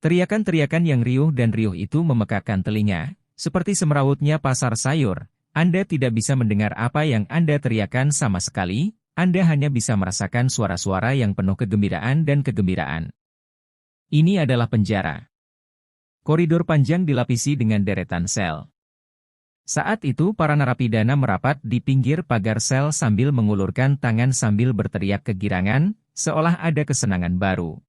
Teriakan-teriakan yang riuh itu memekakkan telinga, seperti semrawutnya pasar sayur. Anda tidak bisa mendengar apa yang Anda teriakan sama sekali, Anda hanya bisa merasakan suara-suara yang penuh kegembiraan dan kegembiraan. Ini adalah penjara. Koridor panjang dilapisi dengan deretan sel. Saat itu para narapidana merapat di pinggir pagar sel sambil mengulurkan tangan sambil berteriak kegirangan, seolah ada kesenangan baru.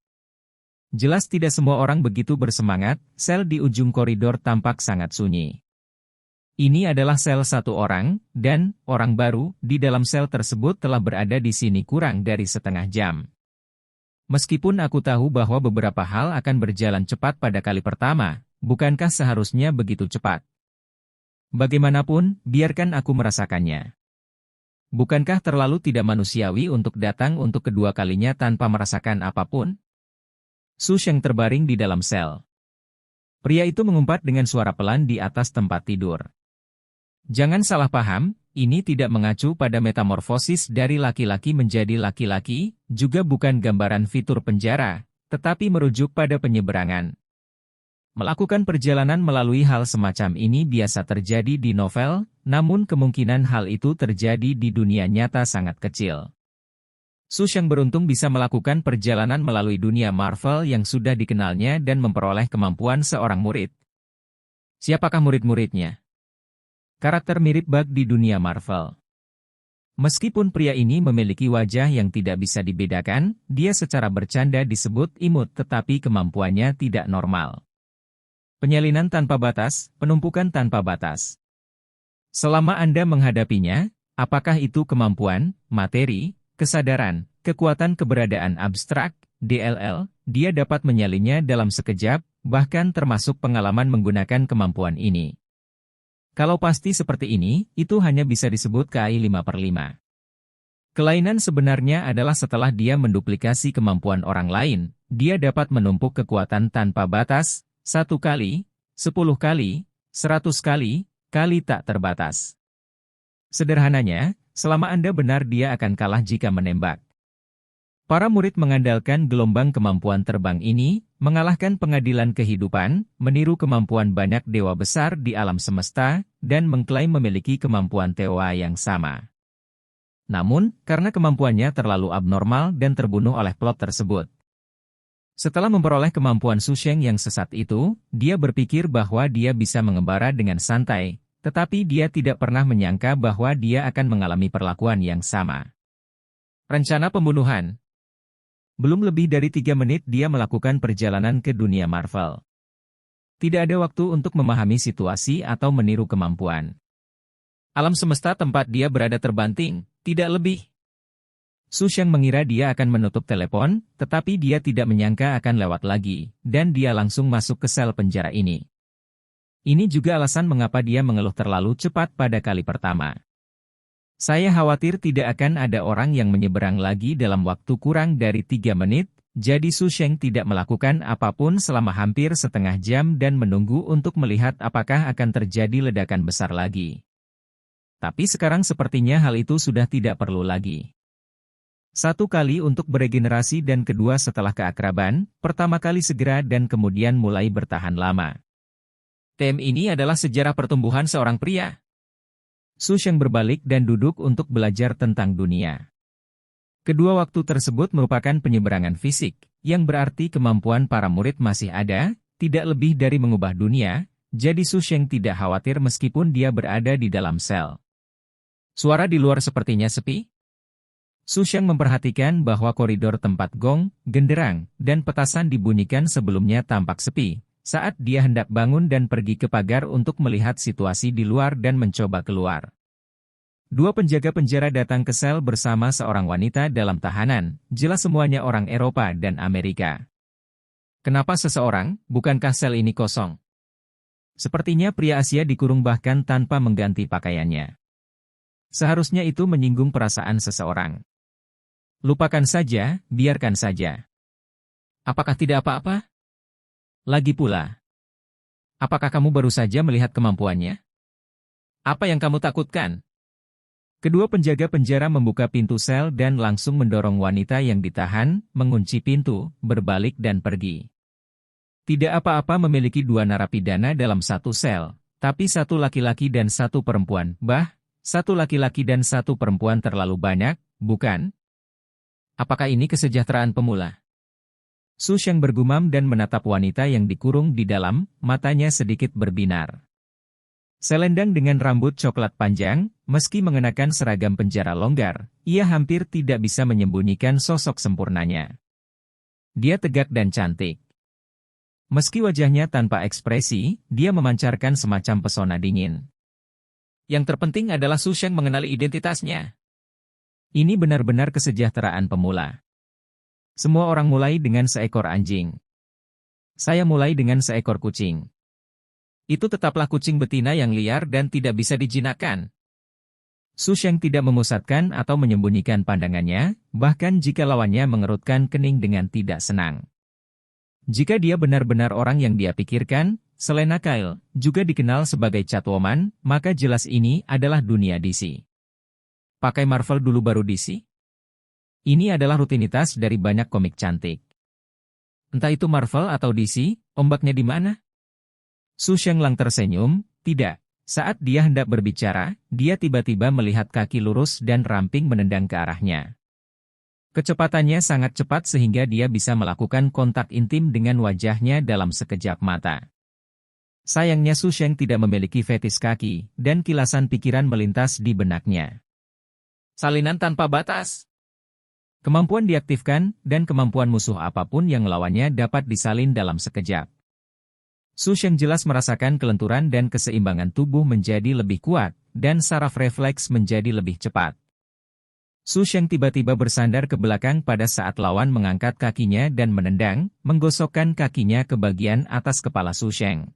Jelas tidak semua orang begitu bersemangat, sel di ujung koridor tampak sangat sunyi. Ini adalah sel satu orang, dan orang baru di dalam sel tersebut telah berada di sini kurang dari setengah jam. Meskipun aku tahu bahwa beberapa hal akan berjalan cepat pada kali pertama, bukankah seharusnya begitu cepat? Bagaimanapun, biarkan aku merasakannya. Bukankah terlalu tidak manusiawi untuk datang untuk kedua kalinya tanpa merasakan apapun? Su Sheng terbaring di dalam sel. Pria itu mengumpat dengan suara pelan di atas tempat tidur. Jangan salah paham, ini tidak mengacu pada metamorfosis dari laki-laki menjadi laki-laki, juga bukan gambaran fitur penjara, tetapi merujuk pada penyeberangan. Melakukan perjalanan melalui hal semacam ini biasa terjadi di novel, namun kemungkinan hal itu terjadi di dunia nyata sangat kecil. Su Sheng beruntung bisa melakukan perjalanan melalui dunia Marvel yang sudah dikenalnya dan memperoleh kemampuan seorang murid. Siapakah murid-muridnya? Karakter mirip Bug di dunia Marvel. Meskipun pria ini memiliki wajah yang tidak bisa dibedakan, dia secara bercanda disebut imut tetapi kemampuannya tidak normal. Penyalinan tanpa batas, penumpukan tanpa batas. Selama Anda menghadapinya, apakah itu kemampuan, materi, kesadaran, kekuatan keberadaan abstrak, DLL, dia dapat menyalinya dalam sekejap, bahkan termasuk pengalaman menggunakan kemampuan ini. Kalau pasti seperti ini, itu hanya bisa disebut KI 5/5. Kelainan sebenarnya adalah setelah dia menduplikasi kemampuan orang lain, dia dapat menumpuk kekuatan tanpa batas, 1 kali, 10 kali, 100 kali, kali tak terbatas. Sederhananya, selama Anda benar dia akan kalah jika menembak. Para murid mengandalkan gelombang kemampuan terbang ini, mengalahkan pengadilan kehidupan, meniru kemampuan banyak dewa besar di alam semesta, dan mengklaim memiliki kemampuan Teowa yang sama. Namun, karena kemampuannya terlalu abnormal dan terbunuh oleh plot tersebut. Setelah memperoleh kemampuan Su Sheng yang sesat itu, dia berpikir bahwa dia bisa mengembara dengan santai, tetapi dia tidak pernah menyangka bahwa dia akan mengalami perlakuan yang sama. Rencana pembunuhan. Belum lebih dari 3 menit dia melakukan perjalanan ke dunia Marvel. Tidak ada waktu untuk memahami situasi atau meniru kemampuan. Alam semesta tempat dia berada terbanting, tidak lebih. Su Sheng mengira dia akan menutup telepon, tetapi dia tidak menyangka akan lewat lagi, dan dia langsung masuk ke sel penjara ini. Ini juga alasan mengapa dia mengeluh terlalu cepat pada kali pertama. Saya khawatir tidak akan ada orang yang menyeberang lagi dalam waktu kurang dari 3 menit, jadi Su Sheng tidak melakukan apapun selama hampir setengah jam dan menunggu untuk melihat apakah akan terjadi ledakan besar lagi. Tapi sekarang sepertinya hal itu sudah tidak perlu lagi. 1 kali untuk beregenerasi dan kedua setelah keakraban, pertama kali segera dan kemudian mulai bertahan lama. Ini adalah sejarah pertumbuhan seorang pria. Su Sheng berbalik dan duduk untuk belajar tentang dunia. Kedua waktu tersebut merupakan penyeberangan fisik, yang berarti kemampuan para murid masih ada, tidak lebih dari mengubah dunia, jadi Su Sheng tidak khawatir meskipun dia berada di dalam sel. Suara di luar sepertinya sepi. Su Sheng memperhatikan bahwa koridor tempat gong, genderang, dan petasan dibunyikan sebelumnya tampak sepi, saat dia hendak bangun dan pergi ke pagar untuk melihat situasi di luar dan mencoba keluar. 2 penjaga penjara datang ke sel bersama seorang wanita dalam tahanan, jelas semuanya orang Eropa dan Amerika. Kenapa seseorang, bukankah sel ini kosong? Sepertinya pria Asia dikurung bahkan tanpa mengganti pakaiannya. Seharusnya itu menyinggung perasaan seseorang. Lupakan saja, biarkan saja. Apakah tidak apa-apa? Lagi pula, apakah kamu baru saja melihat kemampuannya? Apa yang kamu takutkan? Kedua penjaga penjara membuka pintu sel dan langsung mendorong wanita yang ditahan, mengunci pintu, berbalik dan pergi. Tidak apa-apa memiliki dua narapidana dalam satu sel, tapi satu laki-laki dan satu perempuan. Satu laki-laki dan satu perempuan terlalu banyak, bukan? Apakah ini kesejahteraan pemula? Su Sheng bergumam dan menatap wanita yang dikurung di dalam, matanya sedikit berbinar. Selendang dengan rambut coklat panjang, meski mengenakan seragam penjara longgar, ia hampir tidak bisa menyembunyikan sosok sempurnanya. Dia tegak dan cantik. Meski wajahnya tanpa ekspresi, dia memancarkan semacam pesona dingin. Yang terpenting adalah Su Sheng mengenali identitasnya. Ini benar-benar kesejahteraan pemula. Semua orang mulai dengan seekor anjing. Saya mulai dengan seekor kucing. Itu tetaplah kucing betina yang liar dan tidak bisa dijinakkan. Su Sheng tidak memusatkan atau menyembunyikan pandangannya, bahkan jika lawannya mengerutkan kening dengan tidak senang. Jika dia benar-benar orang yang dia pikirkan, Selena Kyle, juga dikenal sebagai Catwoman, maka jelas ini adalah dunia DC. Pakai Marvel dulu baru DC? Ini adalah rutinitas dari banyak komik cantik. Entah itu Marvel atau DC, ombaknya di mana? Su Sheng lang tersenyum, tidak. Saat dia hendak berbicara, dia tiba-tiba melihat kaki lurus dan ramping menendang ke arahnya. Kecepatannya sangat cepat sehingga dia bisa melakukan kontak intim dengan wajahnya dalam sekejap mata. Sayangnya Su Sheng tidak memiliki fetis kaki, dan kilasan pikiran melintas di benaknya. Salinan tanpa batas. Kemampuan diaktifkan, dan kemampuan musuh apapun yang melawannya dapat disalin dalam sekejap. Su Sheng jelas merasakan kelenturan dan keseimbangan tubuh menjadi lebih kuat, dan saraf refleks menjadi lebih cepat. Su Sheng tiba-tiba bersandar ke belakang pada saat lawan mengangkat kakinya dan menendang, menggosokkan kakinya ke bagian atas kepala Su Sheng.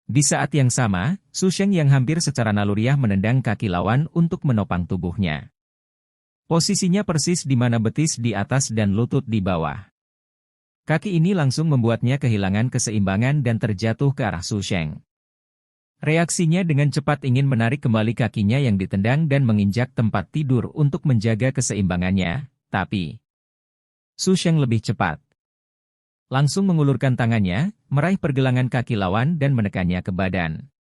Di saat yang sama, Su Sheng yang hampir secara naluriah menendang kaki lawan untuk menopang tubuhnya. Posisinya persis di mana betis di atas dan lutut di bawah. Kaki ini langsung membuatnya kehilangan keseimbangan dan terjatuh ke arah Su Sheng. Reaksinya dengan cepat ingin menarik kembali kakinya yang ditendang dan menginjak tempat tidur untuk menjaga keseimbangannya, tapi Su Sheng lebih cepat. Langsung mengulurkan tangannya, meraih pergelangan kaki lawan dan menekannya ke badan.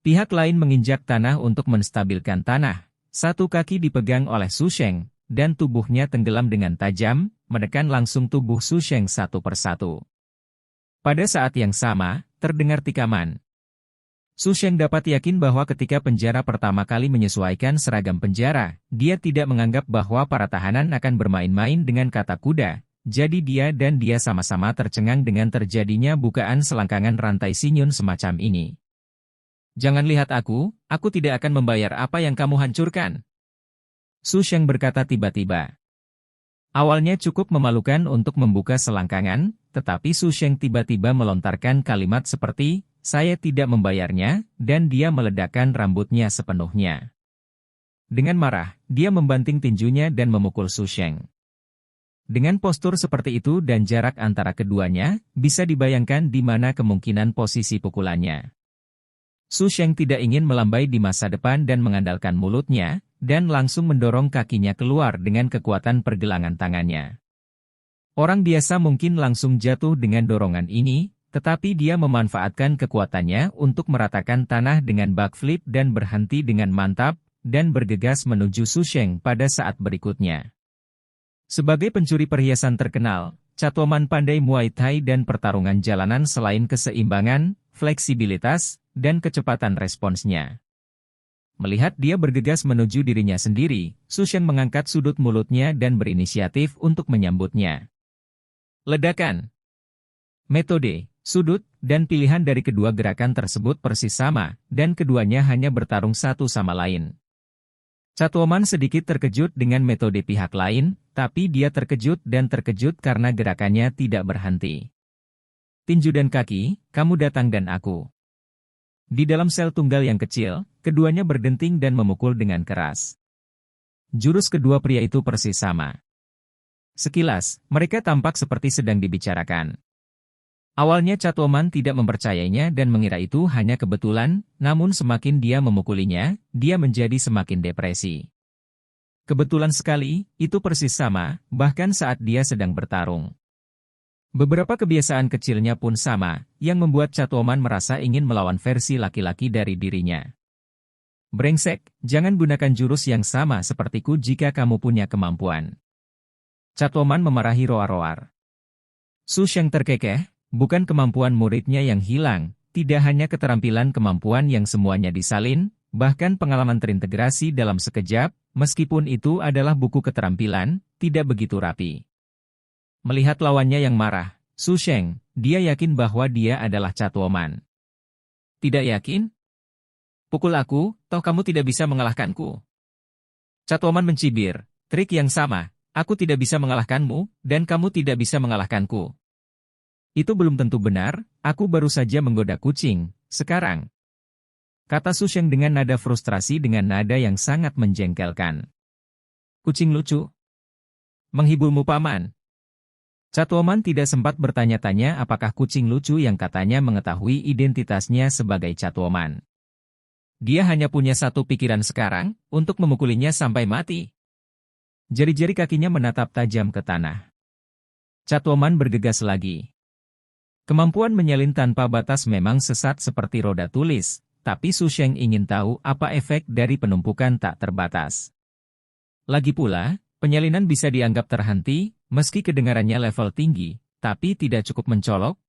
Pihak lain menginjak tanah untuk menstabilkan tanah. Satu kaki dipegang oleh Su Sheng, dan tubuhnya tenggelam dengan tajam, menekan langsung tubuh Su Sheng satu persatu. Pada saat yang sama, terdengar tikaman. Su Sheng dapat yakin bahwa ketika penjara pertama kali menyesuaikan seragam penjara, dia tidak menganggap bahwa para tahanan akan bermain-main dengan kata kuda, jadi dia sama-sama tercengang dengan terjadinya bukaan selangkangan rantai sinyun semacam ini. Jangan lihat aku tidak akan membayar apa yang kamu hancurkan. Su Sheng berkata tiba-tiba. Awalnya cukup memalukan untuk membuka selangkangan, tetapi Su Sheng tiba-tiba melontarkan kalimat seperti, saya tidak membayarnya, dan dia meledakkan rambutnya sepenuhnya. Dengan marah, dia membanting tinjunya dan memukul Su Sheng. Dengan postur seperti itu dan jarak antara keduanya, bisa dibayangkan di mana kemungkinan posisi pukulannya. Su Sheng tidak ingin melambai di masa depan dan mengandalkan mulutnya, dan langsung mendorong kakinya keluar dengan kekuatan pergelangan tangannya. Orang biasa mungkin langsung jatuh dengan dorongan ini, tetapi dia memanfaatkan kekuatannya untuk meratakan tanah dengan backflip dan berhenti dengan mantap, dan bergegas menuju Su Sheng pada saat berikutnya. Sebagai pencuri perhiasan terkenal, Catwoman pandai Muay Thai dan pertarungan jalanan selain keseimbangan, fleksibilitas, dan kecepatan responsnya. Melihat dia bergegas menuju dirinya sendiri, Su Sheng mengangkat sudut mulutnya dan berinisiatif untuk menyambutnya. Ledakan. Metode, sudut, dan pilihan dari kedua gerakan tersebut persis sama, dan keduanya hanya bertarung satu sama lain. Catwoman sedikit terkejut dengan metode pihak lain, tapi dia terkejut karena gerakannya tidak berhenti. Tinju dan kaki, kamu datang dan aku. Di dalam sel tunggal yang kecil, keduanya berdenting dan memukul dengan keras. Jurus kedua pria itu persis sama. Sekilas, mereka tampak seperti sedang dibicarakan. Awalnya Catwoman tidak mempercayainya dan mengira itu hanya kebetulan, namun semakin dia memukulinya, dia menjadi semakin depresi. Kebetulan sekali, itu persis sama, bahkan saat dia sedang bertarung. Beberapa kebiasaan kecilnya pun sama, yang membuat Catwoman merasa ingin melawan versi laki-laki dari dirinya. Brengsek, jangan gunakan jurus yang sama sepertiku jika kamu punya kemampuan. Catwoman memarahi Roar-Roar. Su Sheng terkekeh, bukan kemampuan muridnya yang hilang, tidak hanya keterampilan kemampuan yang semuanya disalin, bahkan pengalaman terintegrasi dalam sekejap, meskipun itu adalah buku keterampilan, tidak begitu rapi. Melihat lawannya yang marah, Su Sheng, dia yakin bahwa dia adalah Catwoman. Tidak yakin? Pukul aku, toh kamu tidak bisa mengalahkanku. Catwoman mencibir, trik yang sama, aku tidak bisa mengalahkanmu, dan kamu tidak bisa mengalahkanku. Itu belum tentu benar, aku baru saja menggoda kucing, sekarang. Kata Su Sheng dengan nada frustrasi dengan nada yang sangat menjengkelkan. Kucing lucu. Menghiburmu paman. Catwoman tidak sempat bertanya-tanya apakah kucing lucu yang katanya mengetahui identitasnya sebagai Catwoman. Dia hanya punya satu pikiran sekarang, untuk memukulinya sampai mati. Jari-jari kakinya menatap tajam ke tanah. Catwoman bergegas lagi. Kemampuan menyalin tanpa batas memang sesat seperti roda tulis, tapi Su Sheng ingin tahu apa efek dari penumpukan tak terbatas. Lagi pula, penyalinan bisa dianggap terhenti, meski kedengarannya level tinggi, tapi tidak cukup mencolok.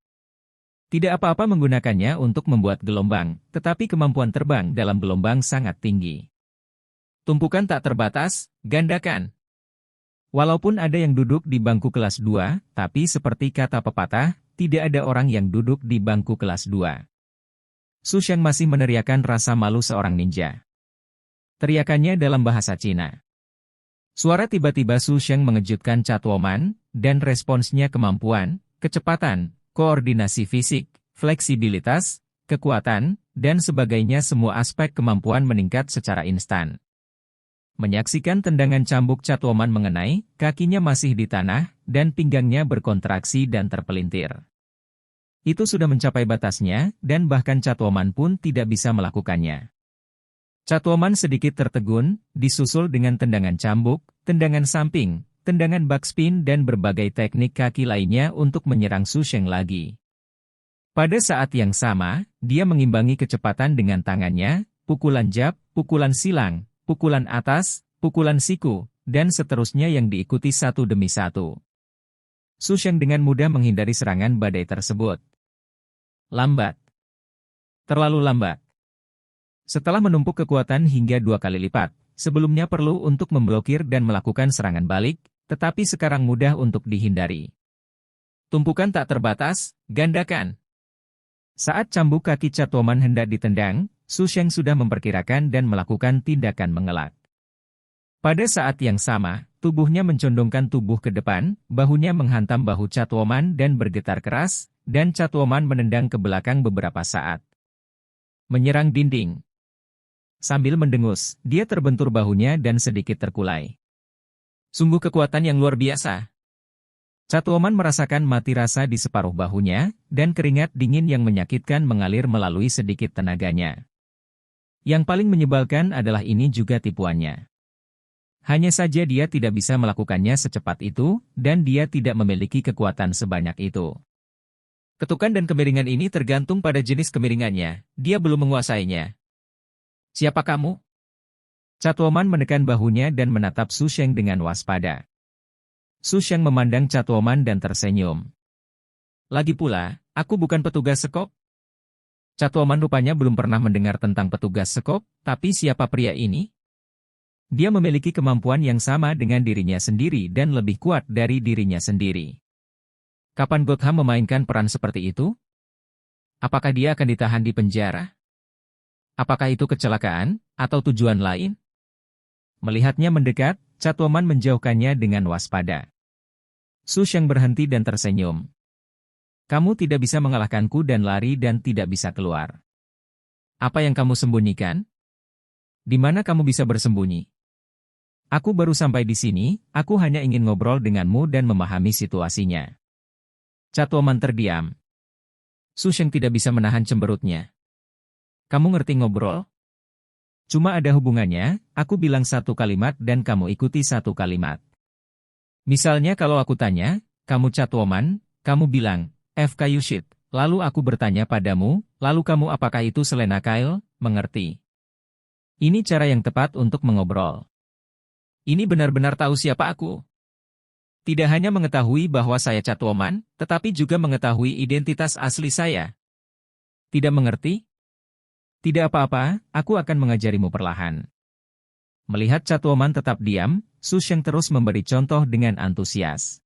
Tidak apa-apa menggunakannya untuk membuat gelombang, tetapi kemampuan terbang dalam gelombang sangat tinggi. Tumpukan tak terbatas, gandakan. Walaupun ada yang duduk di bangku kelas 2, tapi seperti kata pepatah, tidak ada orang yang duduk di bangku kelas 2. Su Sheng masih meneriakkan rasa malu seorang ninja. Teriakannya dalam bahasa Cina. Suara tiba-tiba Su Sheng mengejutkan Catwoman, dan responsnya kemampuan, kecepatan, koordinasi fisik, fleksibilitas, kekuatan, dan sebagainya semua aspek kemampuan meningkat secara instan. Menyaksikan tendangan cambuk Catwoman mengenai, kakinya masih di tanah, dan pinggangnya berkontraksi dan terpelintir. Itu sudah mencapai batasnya, dan bahkan Catwoman pun tidak bisa melakukannya. Catwoman sedikit tertegun, disusul dengan tendangan cambuk, tendangan samping, tendangan backspin dan berbagai teknik kaki lainnya untuk menyerang Su Sheng lagi. Pada saat yang sama, dia mengimbangi kecepatan dengan tangannya, pukulan jab, pukulan silang, pukulan atas, pukulan siku, dan seterusnya yang diikuti satu demi satu. Su Sheng dengan mudah menghindari serangan badai tersebut. Lambat. Terlalu lambat. Setelah menumpuk kekuatan hingga 2 kali lipat, sebelumnya perlu untuk memblokir dan melakukan serangan balik, tetapi sekarang mudah untuk dihindari. Tumpukan tak terbatas, gandakan. Saat cambuk kaki Catwoman hendak ditendang, Su Sheng sudah memperkirakan dan melakukan tindakan mengelak. Pada saat yang sama, tubuhnya mencondongkan tubuh ke depan, bahunya menghantam bahu Catwoman dan bergetar keras, dan Catwoman menendang ke belakang beberapa saat. Menyerang dinding. Sambil mendengus, dia terbentur bahunya dan sedikit terkulai. Sungguh kekuatan yang luar biasa. Catwoman merasakan mati rasa di separuh bahunya, dan keringat dingin yang menyakitkan mengalir melalui sedikit tenaganya. Yang paling menyebalkan adalah ini juga tipuannya. Hanya saja dia tidak bisa melakukannya secepat itu, dan dia tidak memiliki kekuatan sebanyak itu. Ketukan dan kemiringan ini tergantung pada jenis kemiringannya, dia belum menguasainya. Siapa kamu? Catwoman menekan bahunya dan menatap Su Sheng dengan waspada. Su Sheng memandang Catwoman dan tersenyum. Lagi pula, aku bukan petugas sekop. Catwoman rupanya belum pernah mendengar tentang petugas sekop, tapi siapa pria ini? Dia memiliki kemampuan yang sama dengan dirinya sendiri dan lebih kuat dari dirinya sendiri. Kapan Gotham memainkan peran seperti itu? Apakah dia akan ditahan di penjara? Apakah itu kecelakaan, atau tujuan lain? Melihatnya mendekat, Catwoman menjauhkannya dengan waspada. Su Sheng berhenti dan tersenyum. Kamu tidak bisa mengalahkanku dan lari dan tidak bisa keluar. Apa yang kamu sembunyikan? Di mana kamu bisa bersembunyi? Aku baru sampai di sini, aku hanya ingin ngobrol denganmu dan memahami situasinya. Catwoman terdiam. Su Sheng tidak bisa menahan cemberutnya. Kamu ngerti ngobrol? Cuma ada hubungannya, aku bilang satu kalimat dan kamu ikuti satu kalimat. Misalnya kalau aku tanya, kamu Catwoman, Kamu bilang, FK shit. Lalu aku bertanya padamu, lalu kamu apakah itu Selena Kyle? Mengerti. Ini cara yang tepat untuk mengobrol. Ini benar-benar tahu siapa aku. Tidak hanya mengetahui bahwa saya Catwoman, tetapi juga mengetahui identitas asli saya. Tidak mengerti? Tidak apa-apa, aku akan mengajarimu perlahan. Melihat Catwoman tetap diam, Su Sheng terus memberi contoh dengan antusias.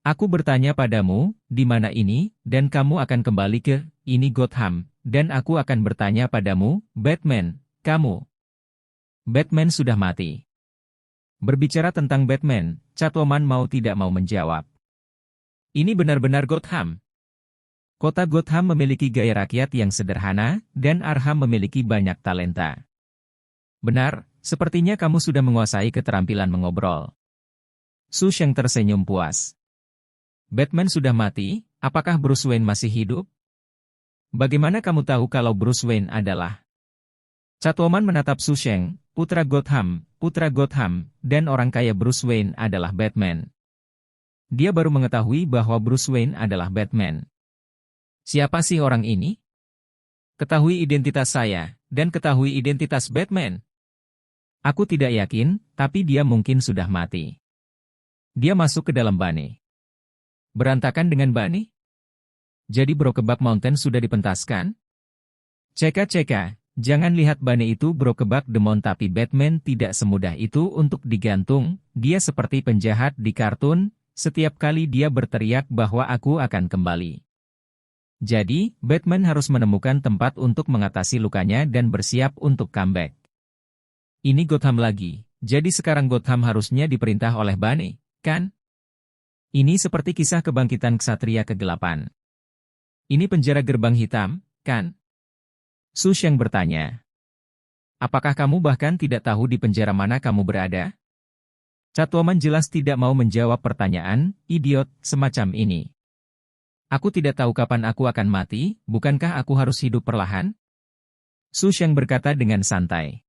Aku bertanya padamu, di mana ini, dan kamu akan kembali ke, ini Gotham, dan aku akan bertanya padamu, Batman, kamu. Batman sudah mati. Berbicara tentang Batman, Catwoman mau tidak mau menjawab. Ini benar-benar Gotham. Kota Gotham memiliki gaya rakyat yang sederhana, dan Arkham memiliki banyak talenta. Benar, sepertinya kamu sudah menguasai keterampilan mengobrol. Su Sheng tersenyum puas. Batman sudah mati, apakah Bruce Wayne masih hidup? Bagaimana kamu tahu kalau Bruce Wayne adalah? Catwoman menatap Su Sheng, putra Gotham, dan orang kaya Bruce Wayne adalah Batman. Dia baru mengetahui bahwa Bruce Wayne adalah Batman. Siapa sih orang ini? Ketahui identitas saya, dan ketahui identitas Batman. Aku tidak yakin, tapi dia mungkin sudah mati. Dia masuk ke dalam Bane. Berantakan dengan Bane? Jadi Brokeback Mountain sudah dipentaskan? Ceka, jangan lihat Bane itu Brokeback Demon tapi Batman tidak semudah itu untuk digantung, dia seperti penjahat di kartun, setiap kali dia berteriak bahwa aku akan kembali. Jadi, Batman harus menemukan tempat untuk mengatasi lukanya dan bersiap untuk comeback. Ini Gotham lagi, jadi sekarang Gotham harusnya diperintah oleh Bane, kan? Ini seperti kisah kebangkitan Ksatria Kegelapan. Ini penjara gerbang hitam, kan? Su Sheng bertanya. Apakah kamu bahkan tidak tahu di penjara mana kamu berada? Catwoman jelas tidak mau menjawab pertanyaan, idiot, semacam ini. Aku tidak tahu kapan aku akan mati, bukankah aku harus hidup perlahan? Su Sheng berkata dengan santai.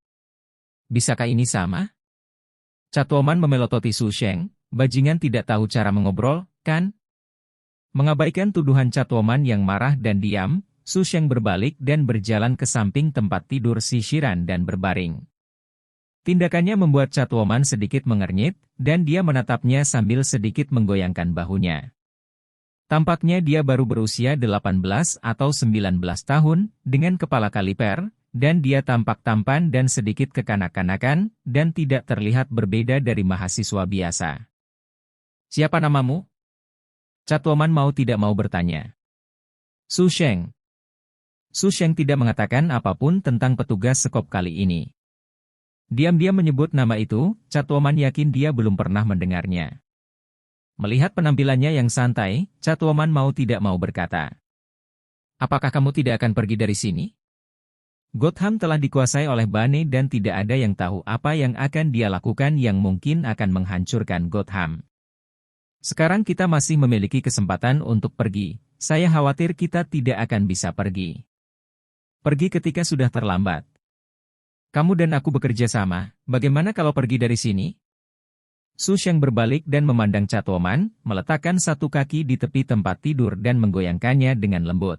Bisakah ini sama? Catwoman memelototi Su Sheng. Bajingan tidak tahu cara mengobrol, kan? Mengabaikan tuduhan Catwoman yang marah dan diam, Su Sheng berbalik dan berjalan ke samping tempat tidur sisiran dan berbaring. Tindakannya membuat Catwoman sedikit mengernyit, dan dia menatapnya sambil sedikit menggoyangkan bahunya. Tampaknya dia baru berusia 18 atau 19 tahun, dengan kepala kaliper, dan dia tampak tampan dan sedikit kekanak-kanakan, dan tidak terlihat berbeda dari mahasiswa biasa. Siapa namamu? Catwoman mau tidak mau bertanya. Su Sheng. Su Sheng tidak mengatakan apapun tentang petugas sekop kali ini. Diam-diam menyebut nama itu, Catwoman yakin dia belum pernah mendengarnya. Melihat penampilannya yang santai, Catwoman mau tidak mau berkata. Apakah kamu tidak akan pergi dari sini? Gotham telah dikuasai oleh Bane dan tidak ada yang tahu apa yang akan dia lakukan yang mungkin akan menghancurkan Gotham. Sekarang kita masih memiliki kesempatan untuk pergi, saya khawatir kita tidak akan bisa pergi. Pergi ketika sudah terlambat. Kamu dan aku bekerja sama, bagaimana kalau pergi dari sini? Su Sheng berbalik dan memandang Catwoman, meletakkan satu kaki di tepi tempat tidur dan menggoyangkannya dengan lembut.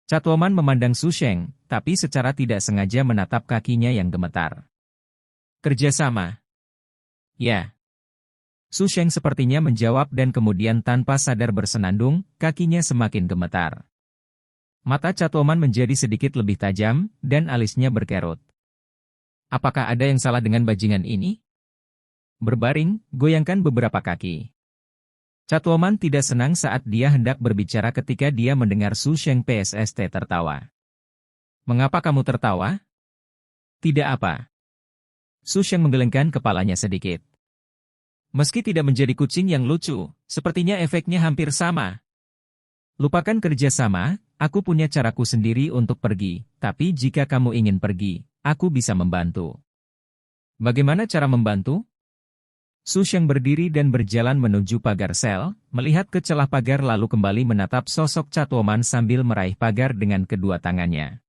Catwoman memandang Su Sheng, tapi secara tidak sengaja menatap kakinya yang gemetar. Kerjasama. Ya. Su Sheng sepertinya menjawab dan kemudian tanpa sadar bersenandung, kakinya semakin gemetar. Mata Catwoman menjadi sedikit lebih tajam, dan alisnya berkerut. Apakah ada yang salah dengan bajingan ini? Berbaring, goyangkan beberapa kaki. Catwoman tidak senang saat dia hendak berbicara ketika dia mendengar Su Sheng PSST tertawa. Mengapa kamu tertawa? Tidak apa. Su Sheng menggelengkan kepalanya sedikit. Meski tidak menjadi kucing yang lucu, sepertinya efeknya hampir sama. Lupakan kerjasama, aku punya caraku sendiri untuk pergi, tapi jika kamu ingin pergi, aku bisa membantu. Bagaimana cara membantu? Su Sheng berdiri dan berjalan menuju pagar sel, melihat ke celah pagar lalu kembali menatap sosok Catwoman sambil meraih pagar dengan kedua tangannya.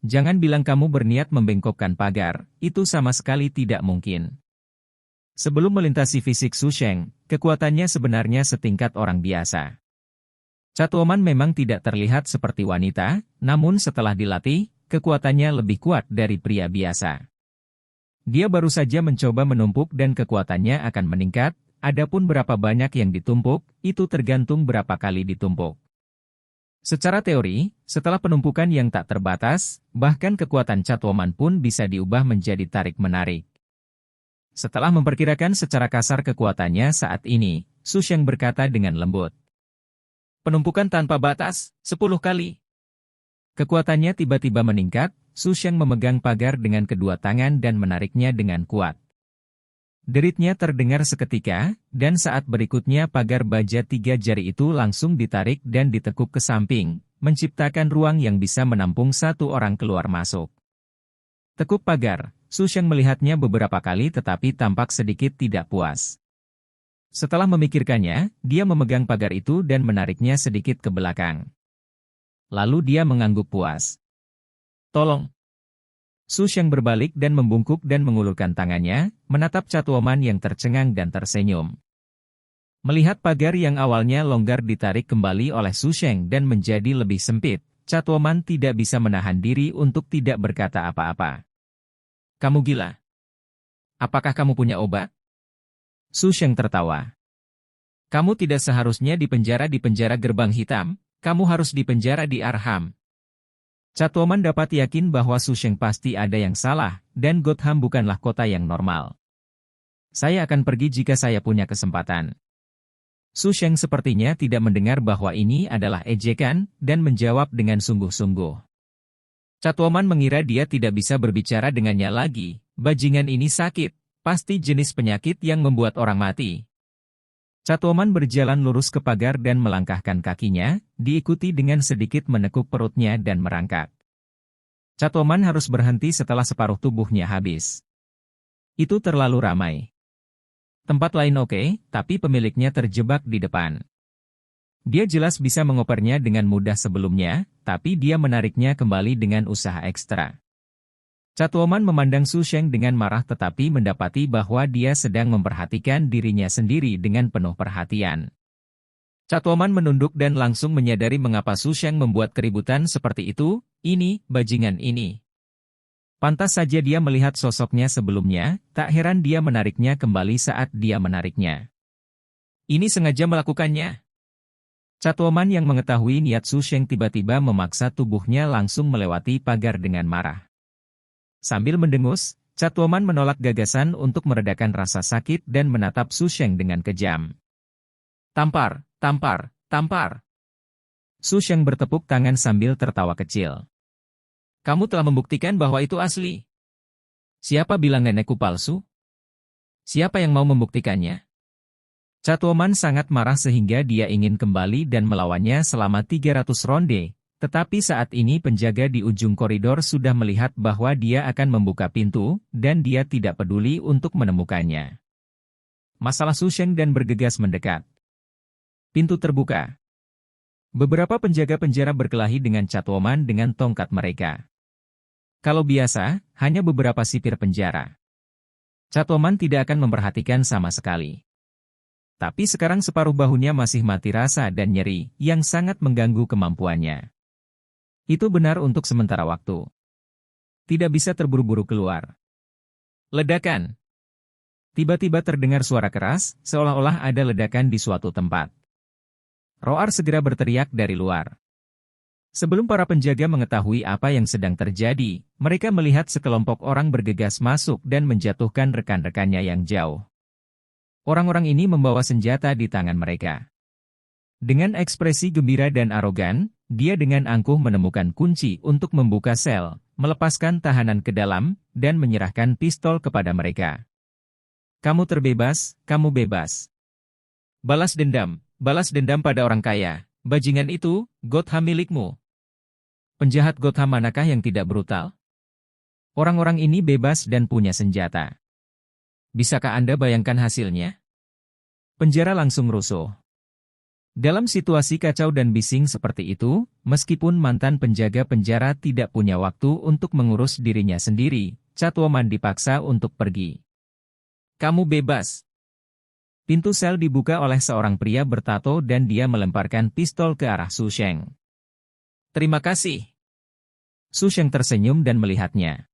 Jangan bilang kamu berniat membengkokkan pagar, itu sama sekali tidak mungkin. Sebelum melintasi fisik Su Sheng, kekuatannya sebenarnya setingkat orang biasa. Catwoman memang tidak terlihat seperti wanita, namun setelah dilatih, kekuatannya lebih kuat dari pria biasa. Dia baru saja mencoba menumpuk dan kekuatannya akan meningkat, adapun berapa banyak yang ditumpuk, itu tergantung berapa kali ditumpuk. Secara teori, setelah penumpukan yang tak terbatas, bahkan kekuatan Catwoman pun bisa diubah menjadi tarik-menarik. Setelah memperkirakan secara kasar kekuatannya saat ini, Su Sheng berkata dengan lembut. Penumpukan tanpa batas, 10 kali. Kekuatannya tiba-tiba meningkat, Su Sheng memegang pagar dengan kedua tangan dan menariknya dengan kuat. Deritnya terdengar seketika, dan saat berikutnya pagar baja 3 jari itu langsung ditarik dan ditekuk ke samping, menciptakan ruang yang bisa menampung satu orang keluar masuk. Tekuk pagar, Su Sheng melihatnya beberapa kali tetapi tampak sedikit tidak puas. Setelah memikirkannya, dia memegang pagar itu dan menariknya sedikit ke belakang. Lalu dia mengangguk puas. Tolong. Su Sheng berbalik dan membungkuk dan mengulurkan tangannya, menatap Catwoman yang tercengang dan tersenyum. Melihat pagar yang awalnya longgar ditarik kembali oleh Su Sheng dan menjadi lebih sempit, Catwoman tidak bisa menahan diri untuk tidak berkata apa-apa. Kamu gila. Apakah kamu punya obat? Su Sheng tertawa. Kamu tidak seharusnya di penjara gerbang hitam, kamu harus di penjara di Arkham. Catwoman dapat yakin bahwa Su Sheng pasti ada yang salah, dan Gotham bukanlah kota yang normal. Saya akan pergi jika saya punya kesempatan. Su Sheng sepertinya tidak mendengar bahwa ini adalah ejekan, dan menjawab dengan sungguh-sungguh. Catwoman mengira dia tidak bisa berbicara dengannya lagi, bajingan ini sakit. Pasti jenis penyakit yang membuat orang mati. Catwoman berjalan lurus ke pagar dan melangkahkan kakinya, diikuti dengan sedikit menekuk perutnya dan merangkak. Catwoman harus berhenti setelah separuh tubuhnya habis. Itu terlalu ramai. Tempat lain oke, tapi pemiliknya terjebak di depan. Dia jelas bisa mengopernya dengan mudah sebelumnya, tapi dia menariknya kembali dengan usaha ekstra. Catwoman memandang Su Sheng dengan marah tetapi mendapati bahwa dia sedang memperhatikan dirinya sendiri dengan penuh perhatian. Catwoman menunduk dan langsung menyadari mengapa Su Sheng membuat keributan seperti itu, bajingan ini. Pantas saja dia melihat sosoknya sebelumnya, tak heran dia menariknya kembali saat dia menariknya. Ini sengaja melakukannya. Catwoman yang mengetahui niat Su Sheng tiba-tiba memaksa tubuhnya langsung melewati pagar dengan marah. Sambil mendengus, Catwoman menolak gagasan untuk meredakan rasa sakit dan menatap Su Sheng dengan kejam. Tampar, tampar, tampar. Su Sheng bertepuk tangan sambil tertawa kecil. Kamu telah membuktikan bahwa itu asli. Siapa bilang nenekku palsu? Siapa yang mau membuktikannya? Catwoman sangat marah sehingga dia ingin kembali dan melawannya selama 300 ronde. Tetapi saat ini penjaga di ujung koridor sudah melihat bahwa dia akan membuka pintu, dan dia tidak peduli untuk menemukannya. Masalah Su Sheng dan bergegas mendekat. Pintu terbuka. Beberapa penjaga penjara berkelahi dengan Catwoman dengan tongkat mereka. Kalau biasa, hanya beberapa sipir penjara. Catwoman tidak akan memperhatikan sama sekali. Tapi sekarang separuh bahunya masih mati rasa dan nyeri, yang sangat mengganggu kemampuannya. Itu benar untuk sementara waktu. Tidak bisa terburu-buru keluar. Ledakan. Tiba-tiba terdengar suara keras, seolah-olah ada ledakan di suatu tempat. Roar segera berteriak dari luar. Sebelum para penjaga mengetahui apa yang sedang terjadi, mereka melihat sekelompok orang bergegas masuk dan menjatuhkan rekan-rekannya yang jauh. Orang-orang ini membawa senjata di tangan mereka. Dengan ekspresi gembira dan arogan, dia dengan angkuh menemukan kunci untuk membuka sel, melepaskan tahanan ke dalam, dan menyerahkan pistol kepada mereka. Kamu terbebas, kamu bebas. Balas dendam pada orang kaya, bajingan itu, Gotham milikmu. Penjahat Gotham manakah yang tidak brutal? Orang-orang ini bebas dan punya senjata. Bisakah Anda bayangkan hasilnya? Penjara langsung rusuh. Dalam situasi kacau dan bising seperti itu, meskipun mantan penjaga penjara tidak punya waktu untuk mengurus dirinya sendiri, Catwoman dipaksa untuk pergi. Kamu bebas. Pintu sel dibuka oleh seorang pria bertato dan dia melemparkan pistol ke arah Su Sheng. Terima kasih. Su Sheng tersenyum dan melihatnya.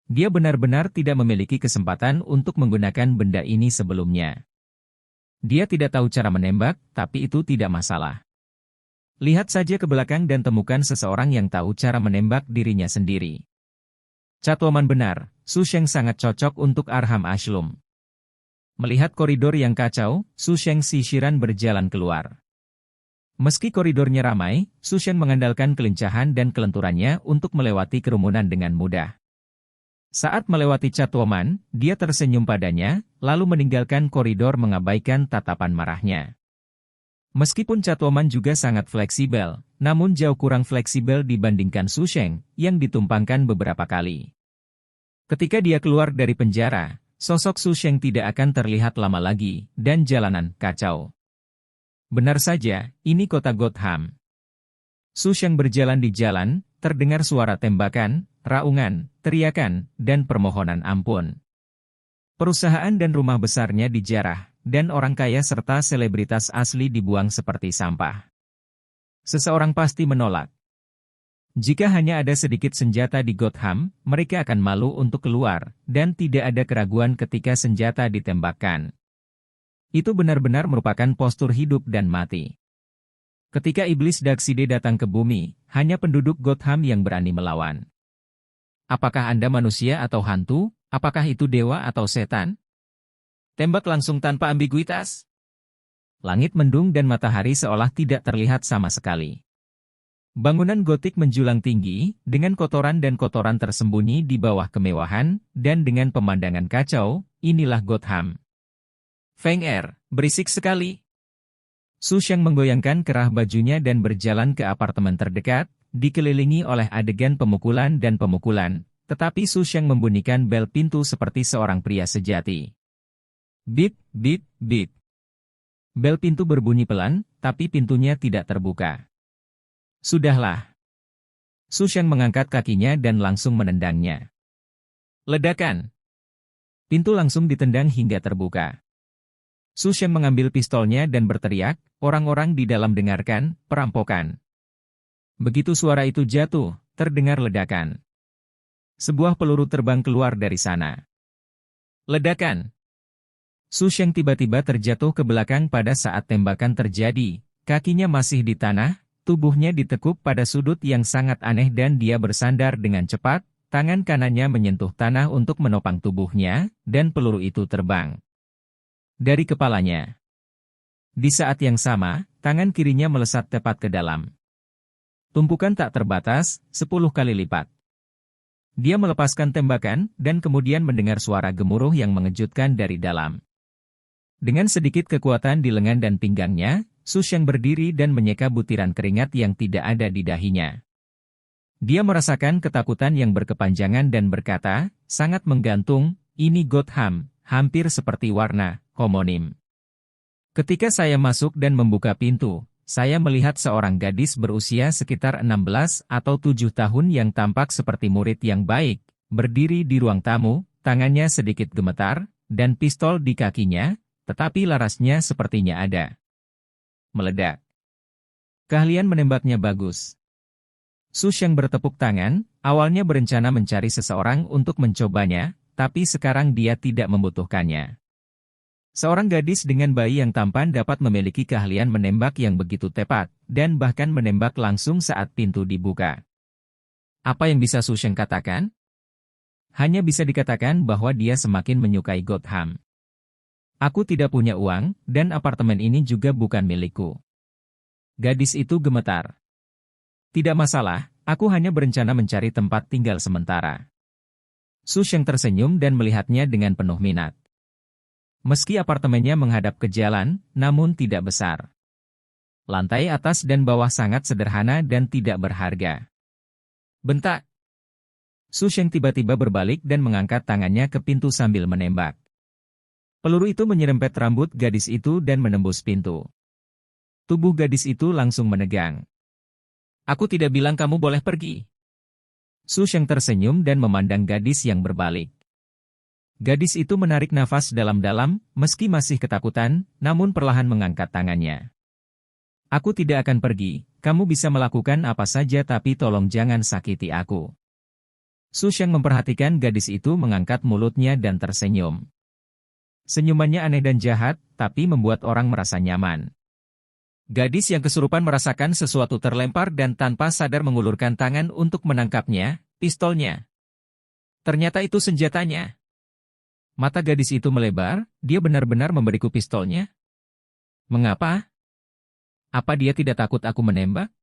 Dia benar-benar tidak memiliki kesempatan untuk menggunakan benda ini sebelumnya. Dia tidak tahu cara menembak, tapi itu tidak masalah. Lihat saja ke belakang dan temukan seseorang yang tahu cara menembak dirinya sendiri. Catwoman benar, Su Sheng sangat cocok untuk Arham Ashlum. Melihat koridor yang kacau, Su Sheng sisiran berjalan keluar. Meski koridornya ramai, Su Sheng mengandalkan kelincahan dan kelenturannya untuk melewati kerumunan dengan mudah. Saat melewati Catwoman, dia tersenyum padanya, lalu meninggalkan koridor mengabaikan tatapan marahnya. Meskipun Catwoman juga sangat fleksibel, namun jauh kurang fleksibel dibandingkan Su Sheng, yang ditumpangkan beberapa kali. Ketika dia keluar dari penjara, sosok Su Sheng tidak akan terlihat lama lagi, dan jalanan kacau. Benar saja, ini kota Gotham. Su Sheng berjalan di jalan, terdengar suara tembakan, raungan, teriakan, dan permohonan ampun. Perusahaan dan rumah besarnya dijarah, dan orang kaya serta selebritas asli dibuang seperti sampah. Seseorang pasti menolak. Jika hanya ada sedikit senjata di Gotham, mereka akan malu untuk keluar, dan tidak ada keraguan ketika senjata ditembakkan. Itu benar-benar merupakan postur hidup dan mati. Ketika iblis Darkseid datang ke bumi, hanya penduduk Gotham yang berani melawan. Apakah Anda manusia atau hantu? Apakah itu dewa atau setan? Tembak langsung tanpa ambiguitas. Langit mendung dan matahari seolah tidak terlihat sama sekali. Bangunan gotik menjulang tinggi, dengan kotoran dan kotoran tersembunyi di bawah kemewahan, dan dengan pemandangan kacau, inilah Gotham. Feng Er, berisik sekali. Su Sheng menggoyangkan kerah bajunya dan berjalan ke apartemen terdekat, dikelilingi oleh adegan pemukulan dan pemukulan, tetapi Su Sheng membunyikan bel pintu seperti seorang pria sejati. Bip, bip, bip. Bel pintu berbunyi pelan, tapi pintunya tidak terbuka. Sudahlah. Su Sheng mengangkat kakinya dan langsung menendangnya. Ledakan. Pintu langsung ditendang hingga terbuka. Su Sheng mengambil pistolnya dan berteriak, orang-orang di dalam dengarkan, perampokan. Begitu suara itu jatuh, terdengar ledakan. Sebuah peluru terbang keluar dari sana. Ledakan. Su Sheng tiba-tiba terjatuh ke belakang pada saat tembakan terjadi, kakinya masih di tanah, tubuhnya ditekuk pada sudut yang sangat aneh dan dia bersandar dengan cepat, tangan kanannya menyentuh tanah untuk menopang tubuhnya, dan peluru itu terbang dari kepalanya. Di saat yang sama, tangan kirinya melesat tepat ke dalam. Tumpukan tak terbatas, 10 kali lipat. Dia melepaskan tembakan, dan kemudian mendengar suara gemuruh yang mengejutkan dari dalam. Dengan sedikit kekuatan di lengan dan pinggangnya, Su Sheng berdiri dan menyeka butiran keringat yang tidak ada di dahinya. Dia merasakan ketakutan yang berkepanjangan dan berkata, sangat menggantung, ini Gotham, hampir seperti warna, homonim. Ketika saya masuk dan membuka pintu, saya melihat seorang gadis berusia sekitar 16 atau 7 tahun yang tampak seperti murid yang baik, berdiri di ruang tamu, tangannya sedikit gemetar, dan pistol di kakinya, tetapi larasnya sepertinya ada. Meledak. Keahlian menembaknya bagus. Su Sheng bertepuk tangan, awalnya berencana mencari seseorang untuk mencobanya, tapi sekarang dia tidak membutuhkannya. Seorang gadis dengan bayi yang tampan dapat memiliki keahlian menembak yang begitu tepat, dan bahkan menembak langsung saat pintu dibuka. Apa yang bisa Su Sheng katakan? Hanya bisa dikatakan bahwa dia semakin menyukai Gotham. Aku tidak punya uang, dan apartemen ini juga bukan milikku. Gadis itu gemetar. Tidak masalah, aku hanya berencana mencari tempat tinggal sementara. Su Sheng tersenyum dan melihatnya dengan penuh minat. Meski apartemennya menghadap ke jalan, namun tidak besar. Lantai atas dan bawah sangat sederhana dan tidak berharga. Bentak. Su Sheng tiba-tiba berbalik dan mengangkat tangannya ke pintu sambil menembak. Peluru itu menyerempet rambut gadis itu dan menembus pintu. Tubuh gadis itu langsung menegang. Aku tidak bilang kamu boleh pergi. Su Sheng tersenyum dan memandang gadis yang berbalik. Gadis itu menarik nafas dalam-dalam, meski masih ketakutan, namun perlahan mengangkat tangannya. Aku tidak akan pergi, kamu bisa melakukan apa saja tapi tolong jangan sakiti aku. Su Sheng memperhatikan gadis itu mengangkat mulutnya dan tersenyum. Senyumannya aneh dan jahat, tapi membuat orang merasa nyaman. Gadis yang kesurupan merasakan sesuatu terlempar dan tanpa sadar mengulurkan tangan untuk menangkapnya, pistolnya. Ternyata itu senjatanya. Mata gadis itu melebar, dia benar-benar memberiku pistolnya? Mengapa? Apa dia tidak takut aku menembak?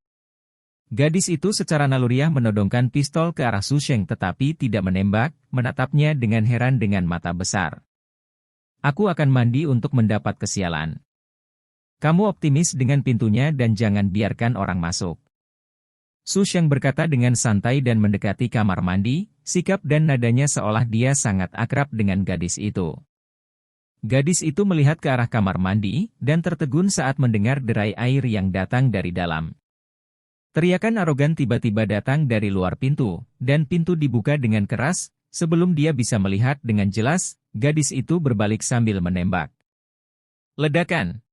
Gadis itu secara naluriah menodongkan pistol ke arah Su Sheng tetapi tidak menembak, menatapnya dengan heran dengan mata besar. Aku akan mandi untuk mendapat kesialan. Kamu optimis dengan pintunya dan jangan biarkan orang masuk. Su Sheng berkata dengan santai dan mendekati kamar mandi, sikap dan nadanya seolah dia sangat akrab dengan gadis itu. Gadis itu melihat ke arah kamar mandi, dan tertegun saat mendengar derai air yang datang dari dalam. Teriakan arogan tiba-tiba datang dari luar pintu, dan pintu dibuka dengan keras, sebelum dia bisa melihat dengan jelas, gadis itu berbalik sambil menembak. Ledakan!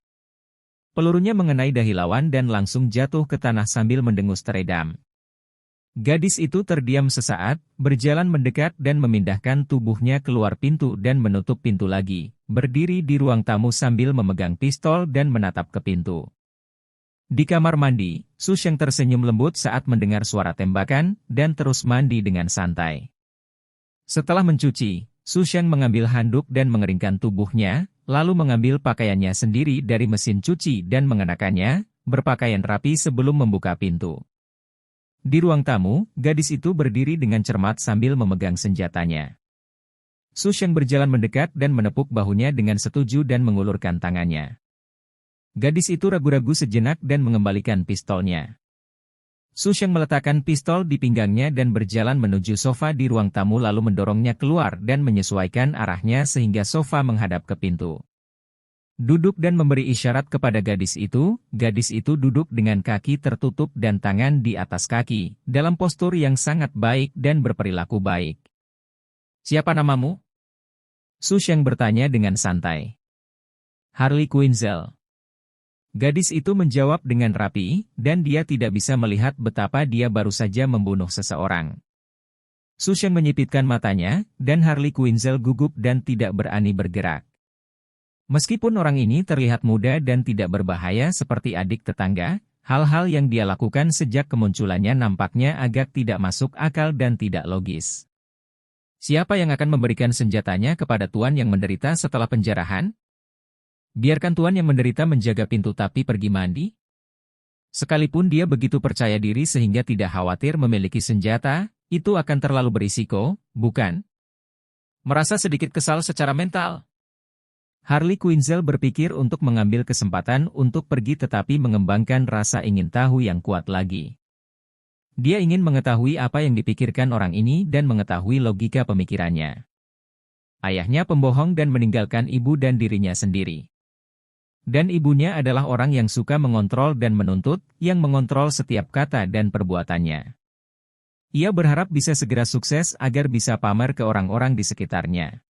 Pelurunya mengenai dahi lawan dan langsung jatuh ke tanah sambil mendengus teredam. Gadis itu terdiam sesaat, berjalan mendekat dan memindahkan tubuhnya keluar pintu dan menutup pintu lagi, berdiri di ruang tamu sambil memegang pistol dan menatap ke pintu. Di kamar mandi, Su Sheng tersenyum lembut saat mendengar suara tembakan, dan terus mandi dengan santai. Setelah mencuci, Su Sheng mengambil handuk dan mengeringkan tubuhnya, lalu mengambil pakaiannya sendiri dari mesin cuci dan mengenakannya, berpakaian rapi sebelum membuka pintu. Di ruang tamu, gadis itu berdiri dengan cermat sambil memegang senjatanya. Su Sheng berjalan mendekat dan menepuk bahunya dengan setuju dan mengulurkan tangannya. Gadis itu ragu-ragu sejenak dan mengembalikan pistolnya. Su Sheng meletakkan pistol di pinggangnya dan berjalan menuju sofa di ruang tamu lalu mendorongnya keluar dan menyesuaikan arahnya sehingga sofa menghadap ke pintu. Duduk dan memberi isyarat kepada gadis itu duduk dengan kaki tertutup dan tangan di atas kaki, dalam postur yang sangat baik dan berperilaku baik. Siapa namamu? Su Sheng bertanya dengan santai. Harley Quinzel. Gadis itu menjawab dengan rapi, dan dia tidak bisa melihat betapa dia baru saja membunuh seseorang. Su Sheng menyipitkan matanya, dan Harley Quinzel gugup dan tidak berani bergerak. Meskipun orang ini terlihat muda dan tidak berbahaya seperti adik tetangga, hal-hal yang dia lakukan sejak kemunculannya nampaknya agak tidak masuk akal dan tidak logis. Siapa yang akan memberikan senjatanya kepada tuan yang menderita setelah penjarahan? Biarkan tuan yang menderita menjaga pintu tapi pergi mandi? Sekalipun dia begitu percaya diri sehingga tidak khawatir memiliki senjata, itu akan terlalu berisiko, bukan? Merasa sedikit kesal secara mental. Harley Quinzel berpikir untuk mengambil kesempatan untuk pergi tetapi mengembangkan rasa ingin tahu yang kuat lagi. Dia ingin mengetahui apa yang dipikirkan orang ini dan mengetahui logika pemikirannya. Ayahnya pembohong dan meninggalkan ibu dan dirinya sendiri. Dan ibunya adalah orang yang suka mengontrol dan menuntut, yang mengontrol setiap kata dan perbuatannya. Ia berharap bisa segera sukses agar bisa pamer ke orang-orang di sekitarnya.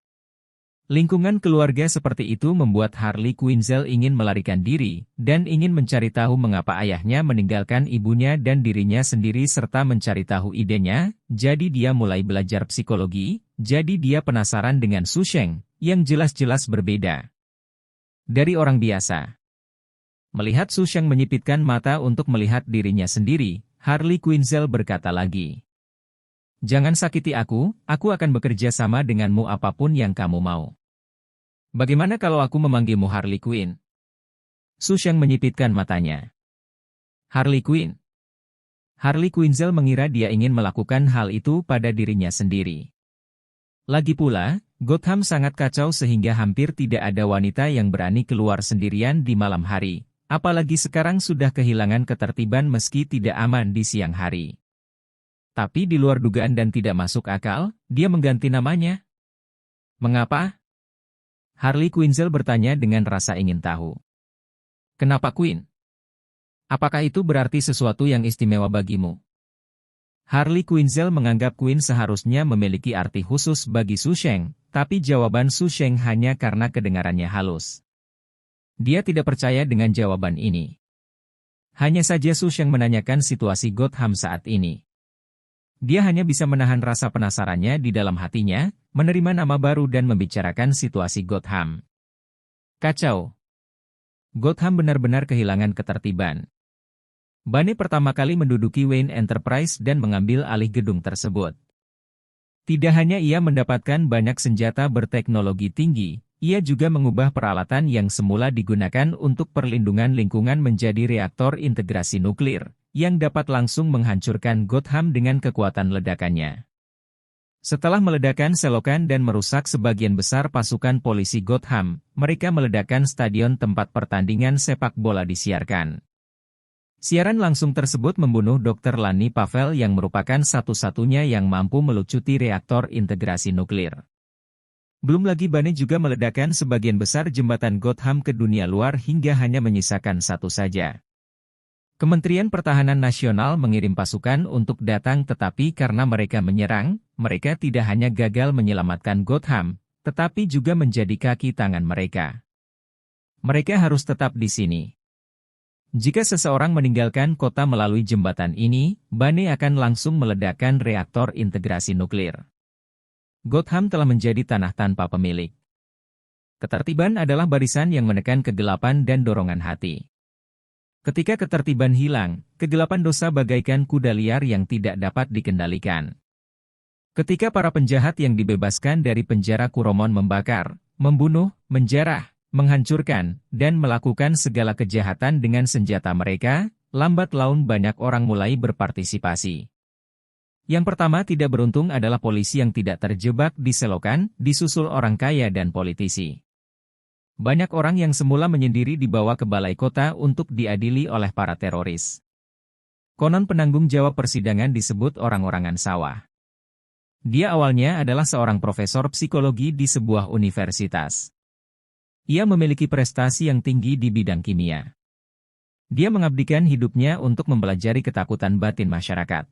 Lingkungan keluarga seperti itu membuat Harley Quinzel ingin melarikan diri, dan ingin mencari tahu mengapa ayahnya meninggalkan ibunya dan dirinya sendiri serta mencari tahu idenya, jadi dia mulai belajar psikologi, jadi dia penasaran dengan Su Sheng, yang jelas-jelas berbeda dari orang biasa. Melihat Su Sheng menyipitkan mata untuk melihat dirinya sendiri, Harley Quinzel berkata lagi. Jangan sakiti aku akan bekerja sama denganmu apapun yang kamu mau. Bagaimana kalau aku memanggilmu Harley Quinn? Su Sheng menyipitkan matanya. Harley Quinn. Harley Quinzel mengira dia ingin melakukan hal itu pada dirinya sendiri. Lagi pula, Gotham sangat kacau sehingga hampir tidak ada wanita yang berani keluar sendirian di malam hari, apalagi sekarang sudah kehilangan ketertiban meski tidak aman di siang hari. Tapi di luar dugaan dan tidak masuk akal, dia mengganti namanya. Mengapa? Harley Quinzel bertanya dengan rasa ingin tahu. Kenapa Quinn? Apakah itu berarti sesuatu yang istimewa bagimu? Harley Quinzel menganggap Queen seharusnya memiliki arti khusus bagi Su Sheng, tapi jawaban Su Sheng hanya karena kedengarannya halus. Dia tidak percaya dengan jawaban ini. Hanya saja Su Sheng menanyakan situasi Gotham saat ini. Dia hanya bisa menahan rasa penasarannya di dalam hatinya, menerima nama baru dan membicarakan situasi Gotham. Kacau. Gotham benar-benar kehilangan ketertiban. Bunny pertama kali menduduki Wayne Enterprise dan mengambil alih gedung tersebut. Tidak hanya ia mendapatkan banyak senjata berteknologi tinggi, ia juga mengubah peralatan yang semula digunakan untuk perlindungan lingkungan menjadi reaktor integrasi nuklir, yang dapat langsung menghancurkan Gotham dengan kekuatan ledakannya. Setelah meledakkan selokan dan merusak sebagian besar pasukan polisi Gotham, mereka meledakkan stadion tempat pertandingan sepak bola disiarkan. Siaran langsung tersebut membunuh Dr. Lani Pavel yang merupakan satu-satunya yang mampu melucuti reaktor integrasi nuklir. Belum lagi Bunny juga meledakkan sebagian besar jembatan Gotham ke dunia luar hingga hanya menyisakan satu saja. Kementerian Pertahanan Nasional mengirim pasukan untuk datang tetapi karena mereka menyerang, mereka tidak hanya gagal menyelamatkan Gotham, tetapi juga menjadi kaki tangan mereka. Mereka harus tetap di sini. Jika seseorang meninggalkan kota melalui jembatan ini, Bunny akan langsung meledakkan reaktor integrasi nuklir. Gotham telah menjadi tanah tanpa pemilik. Ketertiban adalah barisan yang menekan kegelapan dan dorongan hati. Ketika ketertiban hilang, kegelapan dosa bagaikan kuda liar yang tidak dapat dikendalikan. Ketika para penjahat yang dibebaskan dari penjara Kuromon membakar, membunuh, menjarah, menghancurkan, dan melakukan segala kejahatan dengan senjata mereka, lambat laun banyak orang mulai berpartisipasi. Yang pertama tidak beruntung adalah polisi yang tidak terjebak di selokan, disusul orang kaya dan politisi. Banyak orang yang semula menyendiri dibawa ke balai kota untuk diadili oleh para teroris. Konon penanggung jawab persidangan disebut orang-orangan sawah. Dia awalnya adalah seorang profesor psikologi di sebuah universitas. Ia memiliki prestasi yang tinggi di bidang kimia. Dia mengabdikan hidupnya untuk mempelajari ketakutan batin masyarakat.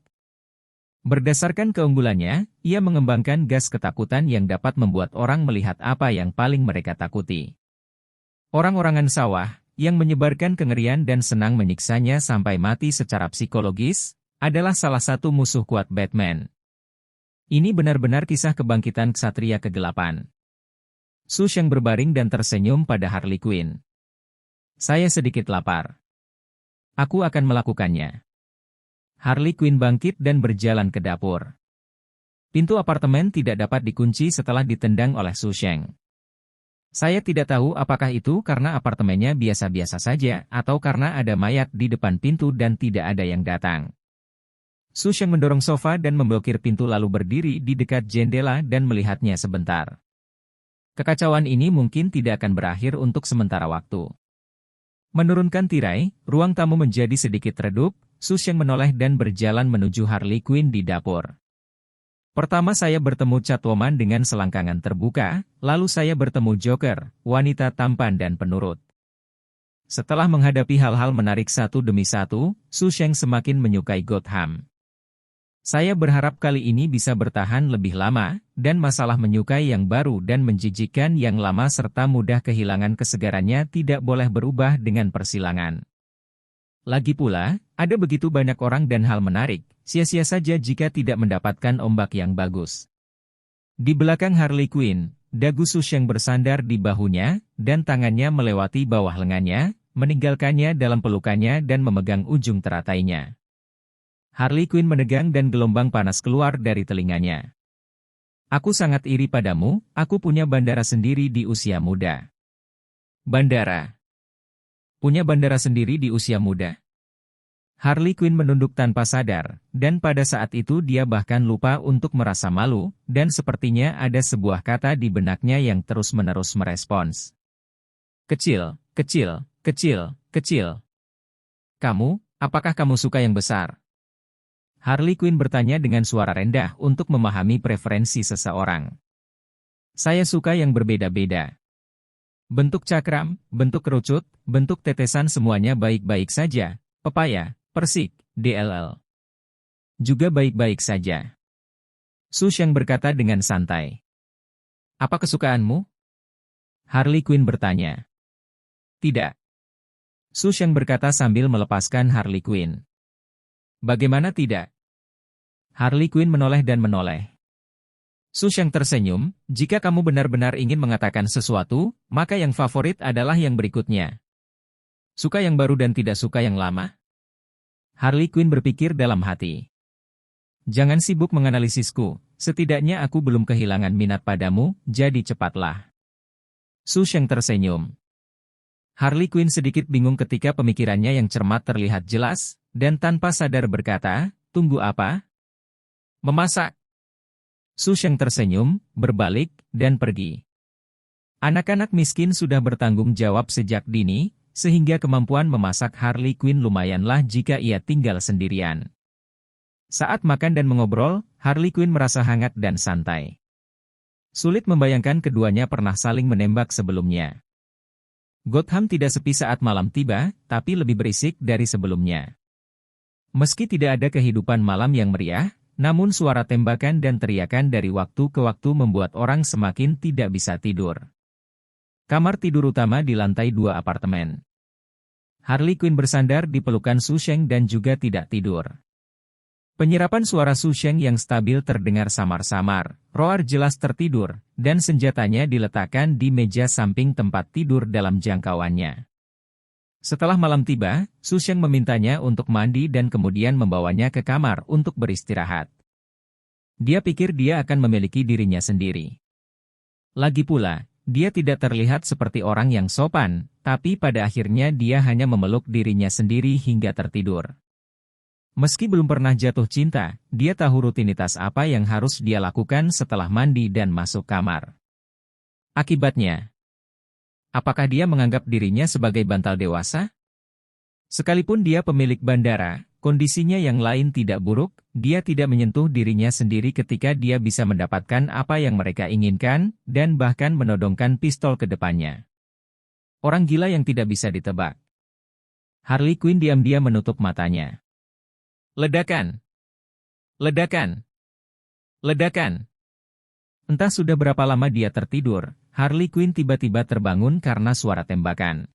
Berdasarkan keunggulannya, ia mengembangkan gas ketakutan yang dapat membuat orang melihat apa yang paling mereka takuti. Orang-orangan sawah, yang menyebarkan kengerian dan senang menyiksanya sampai mati secara psikologis, adalah salah satu musuh kuat Batman. Ini benar-benar kisah kebangkitan ksatria kegelapan. Su Sheng berbaring dan tersenyum pada Harley Quinn. Saya sedikit lapar. Aku akan melakukannya. Harley Quinn bangkit dan berjalan ke dapur. Pintu apartemen tidak dapat dikunci setelah ditendang oleh Su Sheng. Saya tidak tahu apakah itu karena apartemennya biasa-biasa saja atau karena ada mayat di depan pintu dan tidak ada yang datang. Su Sheng mendorong sofa dan memblokir pintu lalu berdiri di dekat jendela dan melihatnya sebentar. Kekacauan ini mungkin tidak akan berakhir untuk sementara waktu. Menurunkan tirai, ruang tamu menjadi sedikit redup, Su Sheng menoleh dan berjalan menuju Harley Quinn di dapur. Pertama saya bertemu Catwoman dengan selangkangan terbuka, lalu saya bertemu Joker, wanita tampan dan penurut. Setelah menghadapi hal-hal menarik satu demi satu, Su Sheng semakin menyukai Gotham. Saya berharap kali ini bisa bertahan lebih lama, dan masalah menyukai yang baru dan menjijikkan yang lama serta mudah kehilangan kesegarannya tidak boleh berubah dengan persilangan. Lagi pula, ada begitu banyak orang dan hal menarik, sia-sia saja jika tidak mendapatkan ombak yang bagus. Di belakang Harley Quinn, dagu Su Sheng bersandar di bahunya, dan tangannya melewati bawah lengannya, meninggalkannya dalam pelukannya dan memegang ujung teratainya. Harley Quinn menegang dan gelombang panas keluar dari telinganya. Aku sangat iri padamu, aku punya bandara sendiri di usia muda. Bandara? Punya bandara sendiri di usia muda? Harley Quinn menunduk tanpa sadar, dan pada saat itu dia bahkan lupa untuk merasa malu, dan sepertinya ada sebuah kata di benaknya yang terus-menerus merespons. Kecil, kecil, kecil, kecil. Kamu, apakah kamu suka yang besar? Harley Quinn bertanya dengan suara rendah untuk memahami preferensi seseorang. Saya suka yang berbeda-beda. Bentuk cakram, bentuk kerucut, bentuk tetesan semuanya baik-baik saja. Pepaya, persik, DLL. Juga baik-baik saja. Su Sheng berkata dengan santai. Apa kesukaanmu? Harley Quinn bertanya. Tidak. Su Sheng berkata sambil melepaskan Harley Quinn. Bagaimana tidak? Harley Quinn menoleh dan menoleh. Su Sheng tersenyum, jika kamu benar-benar ingin mengatakan sesuatu, maka yang favorit adalah yang berikutnya. Suka yang baru dan tidak suka yang lama? Harley Quinn berpikir dalam hati. Jangan sibuk menganalisisku, setidaknya aku belum kehilangan minat padamu, jadi cepatlah. Su Sheng tersenyum. Harley Quinn sedikit bingung ketika pemikirannya yang cermat terlihat jelas, dan tanpa sadar berkata, tunggu apa? Memasak. Su Sheng tersenyum, berbalik, dan pergi. Anak-anak miskin sudah bertanggung jawab sejak dini, sehingga kemampuan memasak Harley Quinn lumayanlah jika ia tinggal sendirian. Saat makan dan mengobrol, Harley Quinn merasa hangat dan santai. Sulit membayangkan keduanya pernah saling menembak sebelumnya. Gotham tidak sepi saat malam tiba, tapi lebih berisik dari sebelumnya. Meski tidak ada kehidupan malam yang meriah, namun suara tembakan dan teriakan dari waktu ke waktu membuat orang semakin tidak bisa tidur. Kamar tidur utama di lantai 2 apartemen. Harley Quinn bersandar di pelukan Su Sheng dan juga tidak tidur. Penyerapan suara Su Sheng yang stabil terdengar samar-samar, roar jelas tertidur, dan senjatanya diletakkan di meja samping tempat tidur dalam jangkauannya. Setelah malam tiba, Su Sheng memintanya untuk mandi dan kemudian membawanya ke kamar untuk beristirahat. Dia pikir dia akan memiliki dirinya sendiri. Lagi pula, dia tidak terlihat seperti orang yang sopan, tapi pada akhirnya dia hanya memeluk dirinya sendiri hingga tertidur. Meski belum pernah jatuh cinta, dia tahu rutinitas apa yang harus dia lakukan setelah mandi dan masuk kamar. Akibatnya, apakah dia menganggap dirinya sebagai bantal dewasa? Sekalipun dia pemilik bandara, kondisinya yang lain tidak buruk, dia tidak menyentuh dirinya sendiri ketika dia bisa mendapatkan apa yang mereka inginkan, dan bahkan menodongkan pistol ke depannya. Orang gila yang tidak bisa ditebak. Harley Quinn diam-diam menutup matanya. Ledakan! Ledakan! Ledakan! Entah sudah berapa lama dia tertidur, Harley Quinn tiba-tiba terbangun karena suara tembakan.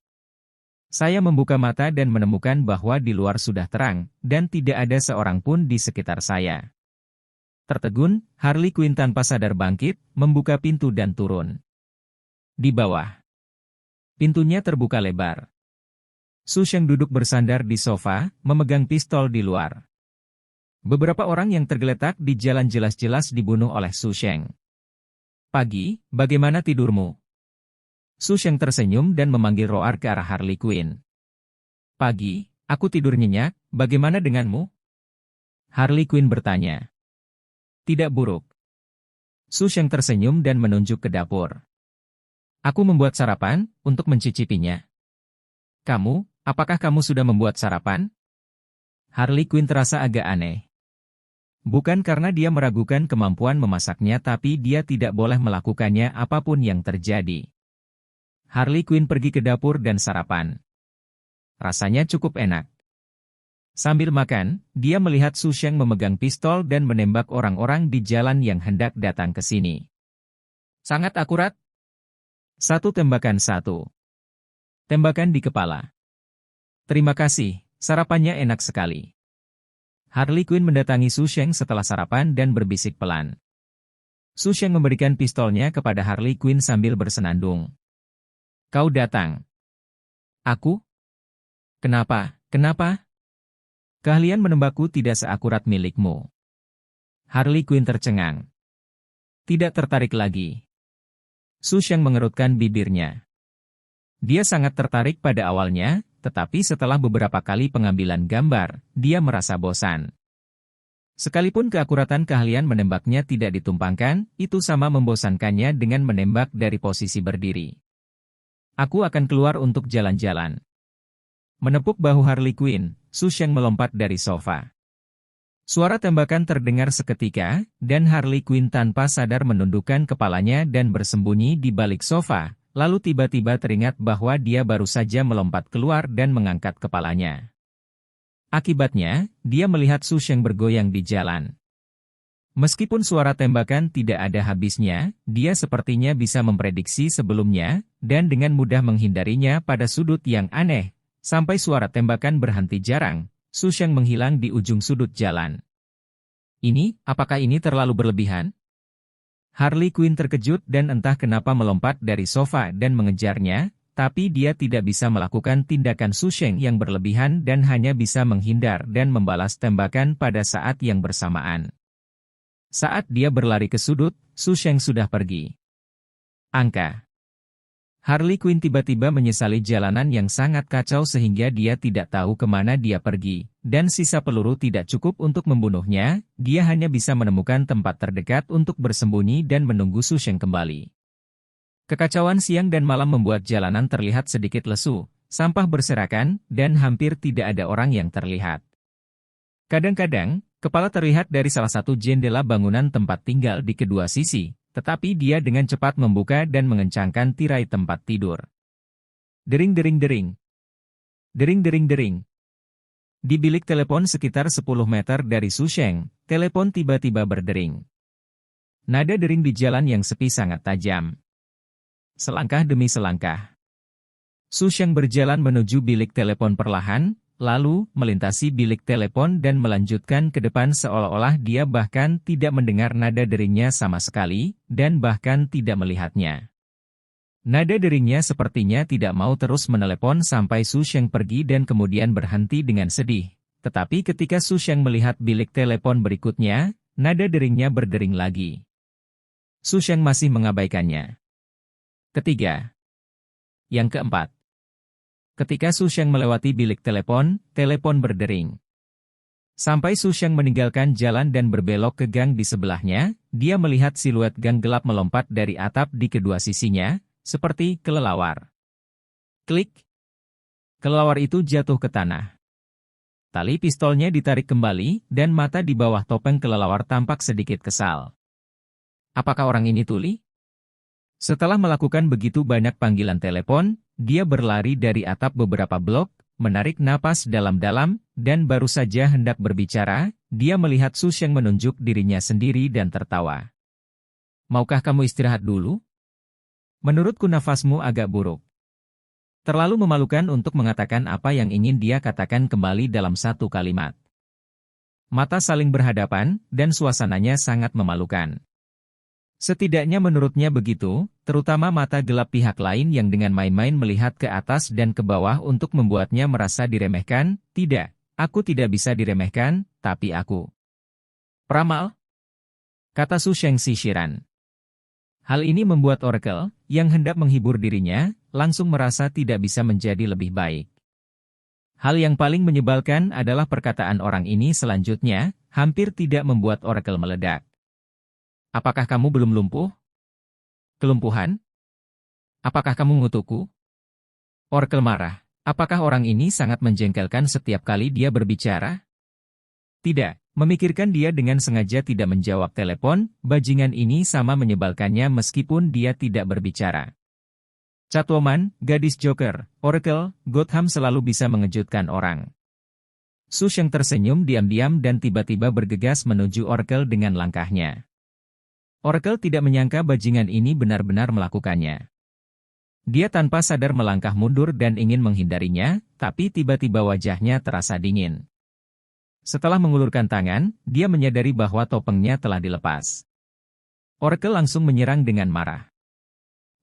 Saya membuka mata dan menemukan bahwa di luar sudah terang, dan tidak ada seorang pun di sekitar saya. Tertegun, Harley Quinn tanpa sadar bangkit, membuka pintu dan turun. Di bawah. Pintunya terbuka lebar. Su Sheng duduk bersandar di sofa, memegang pistol di luar. Beberapa orang yang tergeletak di jalan jelas-jelas dibunuh oleh Su Sheng. Pagi, bagaimana tidurmu? Su Sheng tersenyum dan memanggil roar ke arah Harley Quinn. Pagi, aku tidur nyenyak, bagaimana denganmu? Harley Quinn bertanya. Tidak buruk. Su Sheng tersenyum dan menunjuk ke dapur. Aku membuat sarapan, untuk mencicipinya. Kamu, apakah kamu sudah membuat sarapan? Harley Quinn terasa agak aneh. Bukan karena dia meragukan kemampuan memasaknya tapi dia tidak boleh melakukannya apapun yang terjadi. Harley Quinn pergi ke dapur dan sarapan. Rasanya cukup enak. Sambil makan, dia melihat Su Sheng memegang pistol dan menembak orang-orang di jalan yang hendak datang ke sini. Sangat akurat. Satu tembakan satu. Tembakan di kepala. Terima kasih, sarapannya enak sekali. Harley Quinn mendatangi Su Sheng setelah sarapan dan berbisik pelan. Su Sheng memberikan pistolnya kepada Harley Quinn sambil bersenandung. Kau datang. Aku? Kenapa? Kenapa? Keahlian menembakku tidak seakurat milikmu. Harley Quinn tercengang. Tidak tertarik lagi. Su Sheng mengerutkan bibirnya. Dia sangat tertarik pada awalnya, tetapi setelah beberapa kali pengambilan gambar, dia merasa bosan. Sekalipun keakuratan keahlian menembaknya tidak ditumpangkan, itu sama membosankannya dengan menembak dari posisi berdiri. Aku akan keluar untuk jalan-jalan. Menepuk bahu Harley Quinn, Su Sheng melompat dari sofa. Suara tembakan terdengar seketika, dan Harley Quinn tanpa sadar menundukkan kepalanya dan bersembunyi di balik sofa. Lalu tiba-tiba teringat bahwa dia baru saja melompat keluar dan mengangkat kepalanya. Akibatnya, dia melihat Su Sheng bergoyang di jalan. Meskipun suara tembakan tidak ada habisnya, dia sepertinya bisa memprediksi sebelumnya, dan dengan mudah menghindarinya pada sudut yang aneh. Sampai suara tembakan berhenti jarang, Su Sheng menghilang di ujung sudut jalan. Apakah ini terlalu berlebihan? Harley Quinn terkejut dan entah kenapa melompat dari sofa dan mengejarnya, tapi dia tidak bisa melakukan tindakan Su Sheng yang berlebihan dan hanya bisa menghindar dan membalas tembakan pada saat yang bersamaan. Saat dia berlari ke sudut, Su Sheng sudah pergi. Angka. Harley Quinn tiba-tiba menyesali jalanan yang sangat kacau sehingga dia tidak tahu kemana dia pergi, dan sisa peluru tidak cukup untuk membunuhnya, dia hanya bisa menemukan tempat terdekat untuk bersembunyi dan menunggu Su Sheng kembali. Kekacauan siang dan malam membuat jalanan terlihat sedikit lesu, sampah berserakan, dan hampir tidak ada orang yang terlihat. Kadang-kadang, kepala terlihat dari salah satu jendela bangunan tempat tinggal di kedua sisi, tetapi dia dengan cepat membuka dan mengencangkan tirai tempat tidur. Dering-dering-dering. Dering-dering-dering. Di bilik telepon sekitar 10 meter dari Su Sheng, telepon tiba-tiba berdering. Nada dering di jalan yang sepi sangat tajam. Selangkah demi selangkah. Su Sheng berjalan menuju bilik telepon perlahan, lalu melintasi bilik telepon dan melanjutkan ke depan seolah-olah dia bahkan tidak mendengar nada deringnya sama sekali, dan bahkan tidak melihatnya. Nada deringnya sepertinya tidak mau terus menelepon sampai Su Sheng pergi dan kemudian berhenti dengan sedih. Tetapi ketika Su Sheng melihat bilik telepon berikutnya, nada deringnya berdering lagi. Su Sheng masih mengabaikannya. Ketiga. Yang keempat. Ketika Su Sheng melewati bilik telepon, telepon berdering. Sampai Su Sheng meninggalkan jalan dan berbelok ke gang di sebelahnya, dia melihat siluet gang gelap melompat dari atap di kedua sisinya, seperti kelelawar. Klik. Kelelawar itu jatuh ke tanah. Tali pistolnya ditarik kembali, dan mata di bawah topeng kelelawar tampak sedikit kesal. Apakah orang ini tuli? Setelah melakukan begitu banyak panggilan telepon, dia berlari dari atap beberapa blok, menarik napas dalam-dalam, dan baru saja hendak berbicara, dia melihat Su Sheng menunjuk dirinya sendiri dan tertawa. Maukah kamu istirahat dulu? Menurutku nafasmu agak buruk. Terlalu memalukan untuk mengatakan apa yang ingin dia katakan kembali dalam satu kalimat. Mata saling berhadapan, dan suasananya sangat memalukan. Setidaknya menurutnya begitu, terutama mata gelap pihak lain yang dengan main-main melihat ke atas dan ke bawah untuk membuatnya merasa diremehkan. Tidak, aku tidak bisa diremehkan, tapi aku. Peramal? Kata Su Sheng sisiran. Hal ini membuat Oracle, yang hendak menghibur dirinya, langsung merasa tidak bisa menjadi lebih baik. Hal yang paling menyebalkan adalah perkataan orang ini selanjutnya, hampir tidak membuat Oracle meledak. Apakah kamu belum lumpuh? Kelumpuhan? Apakah kamu mengutukku? Oracle marah. Apakah orang ini sangat menjengkelkan setiap kali dia berbicara? Tidak, memikirkan dia dengan sengaja tidak menjawab telepon, bajingan ini sama menyebalkannya meskipun dia tidak berbicara. Catwoman, gadis Joker, Oracle, Gotham selalu bisa mengejutkan orang. Su Sheng tersenyum diam-diam dan tiba-tiba bergegas menuju Oracle dengan langkahnya. Oracle tidak menyangka bajingan ini benar-benar melakukannya. Dia tanpa sadar melangkah mundur dan ingin menghindarinya, tapi tiba-tiba wajahnya terasa dingin. Setelah mengulurkan tangan, dia menyadari bahwa topengnya telah dilepas. Oracle langsung menyerang dengan marah.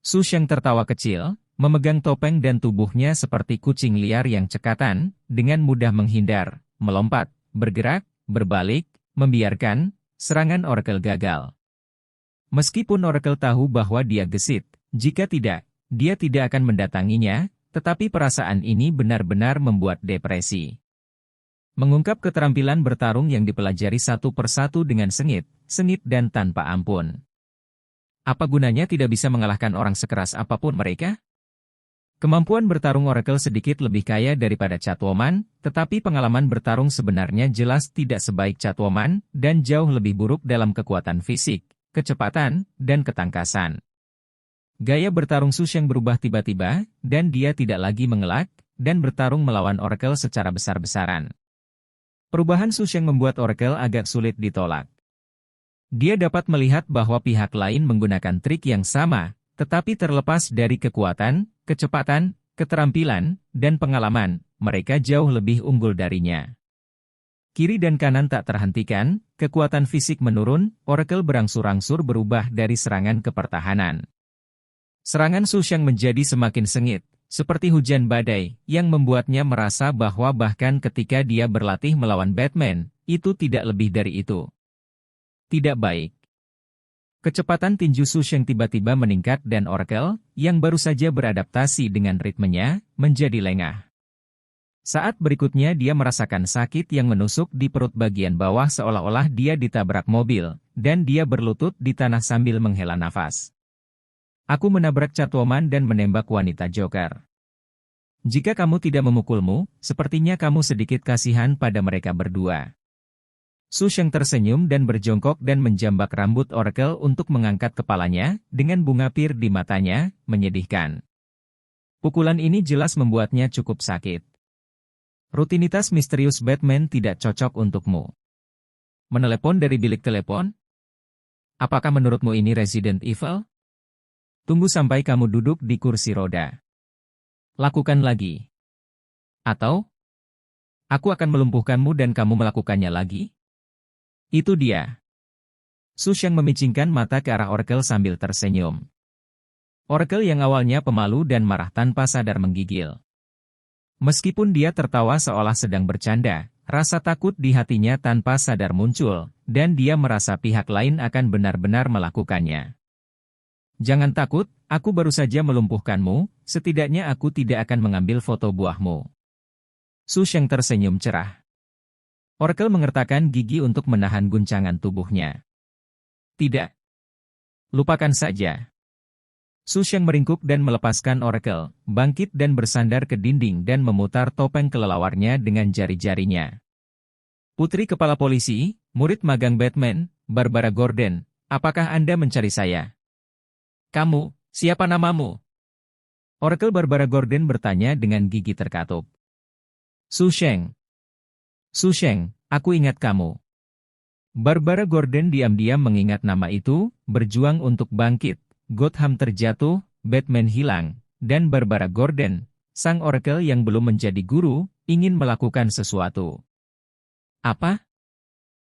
Su Sheng tertawa kecil, memegang topeng dan tubuhnya seperti kucing liar yang cekatan, dengan mudah menghindar, melompat, bergerak, berbalik, membiarkan serangan Oracle gagal. Meskipun Oracle tahu bahwa dia gesit, jika tidak, dia tidak akan mendatanginya, tetapi perasaan ini benar-benar membuat depresi. Mengungkap keterampilan bertarung yang dipelajari satu persatu dengan sengit dan tanpa ampun. Apa gunanya tidak bisa mengalahkan orang sekeras apapun mereka? Kemampuan bertarung Oracle sedikit lebih kaya daripada Catwoman, tetapi pengalaman bertarung sebenarnya jelas tidak sebaik Catwoman, dan jauh lebih buruk dalam kekuatan fisik, kecepatan, dan ketangkasan. Gaya bertarung Su Sheng berubah tiba-tiba, dan dia tidak lagi mengelak, dan bertarung melawan Oracle secara besar-besaran. Perubahan Su Sheng membuat Oracle agak sulit ditolak. Dia dapat melihat bahwa pihak lain menggunakan trik yang sama, tetapi terlepas dari kekuatan, kecepatan, keterampilan, dan pengalaman, mereka jauh lebih unggul darinya. Kiri dan kanan tak terhentikan, kekuatan fisik menurun, Oracle berangsur-angsur berubah dari serangan ke pertahanan. Serangan Su Sheng menjadi semakin sengit, seperti hujan badai, yang membuatnya merasa bahwa bahkan ketika dia berlatih melawan Batman, itu tidak lebih dari itu. Tidak baik. Kecepatan tinju Su Sheng tiba-tiba meningkat dan Oracle, yang baru saja beradaptasi dengan ritmenya, menjadi lengah. Saat berikutnya dia merasakan sakit yang menusuk di perut bagian bawah seolah-olah dia ditabrak mobil, dan dia berlutut di tanah sambil menghela nafas. Aku menabrak Catwoman dan menembak wanita Joker. Jika kamu tidak memukulmu, sepertinya kamu sedikit kasihan pada mereka berdua. Su Sheng tersenyum dan berjongkok dan menjambak rambut Oracle untuk mengangkat kepalanya, dengan bunga pir di matanya, menyedihkan. Pukulan ini jelas membuatnya cukup sakit. Rutinitas misterius Batman tidak cocok untukmu. Menelepon dari bilik telepon? Apakah menurutmu ini Resident Evil? Tunggu sampai kamu duduk di kursi roda. Lakukan lagi. Atau, aku akan melumpuhkanmu dan kamu melakukannya lagi? Itu dia. Su Sheng memicingkan mata ke arah Oracle sambil tersenyum. Oracle yang awalnya pemalu dan marah tanpa sadar menggigil. Meskipun dia tertawa seolah sedang bercanda, rasa takut di hatinya tanpa sadar muncul, dan dia merasa pihak lain akan benar-benar melakukannya. Jangan takut, aku baru saja melumpuhkanmu, setidaknya aku tidak akan mengambil foto buahmu. Su Sheng tersenyum cerah. Oracle mengertakkan gigi untuk menahan guncangan tubuhnya. Tidak. Lupakan saja. Su Sheng meringkuk dan melepaskan Oracle, bangkit dan bersandar ke dinding dan memutar topeng kelelawarnya dengan jari-jarinya. Putri Kepala Polisi, murid magang Batman, Barbara Gordon, apakah Anda mencari saya? Kamu, siapa namamu? Oracle Barbara Gordon bertanya dengan gigi terkatup. Su Sheng. Su Sheng, aku ingat kamu. Barbara Gordon diam-diam mengingat nama itu, berjuang untuk bangkit. Gotham terjatuh, Batman hilang, dan Barbara Gordon, sang Oracle yang belum menjadi guru, ingin melakukan sesuatu. Apa?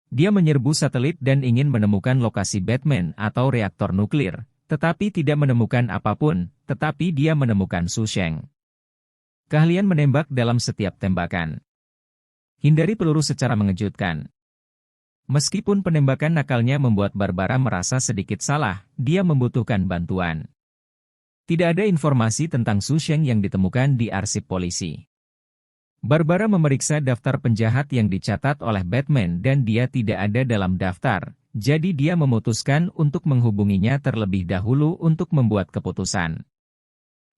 Dia menyerbu satelit dan ingin menemukan lokasi Batman atau reaktor nuklir, tetapi tidak menemukan apapun, tetapi dia menemukan Su Sheng. Keahlian menembak dalam setiap tembakan. Hindari peluru secara mengejutkan. Meskipun penembakan nakalnya membuat Barbara merasa sedikit salah, dia membutuhkan bantuan. Tidak ada informasi tentang Su Sheng yang ditemukan di arsip polisi. Barbara memeriksa daftar penjahat yang dicatat oleh Batman dan dia tidak ada dalam daftar, jadi dia memutuskan untuk menghubunginya terlebih dahulu untuk membuat keputusan.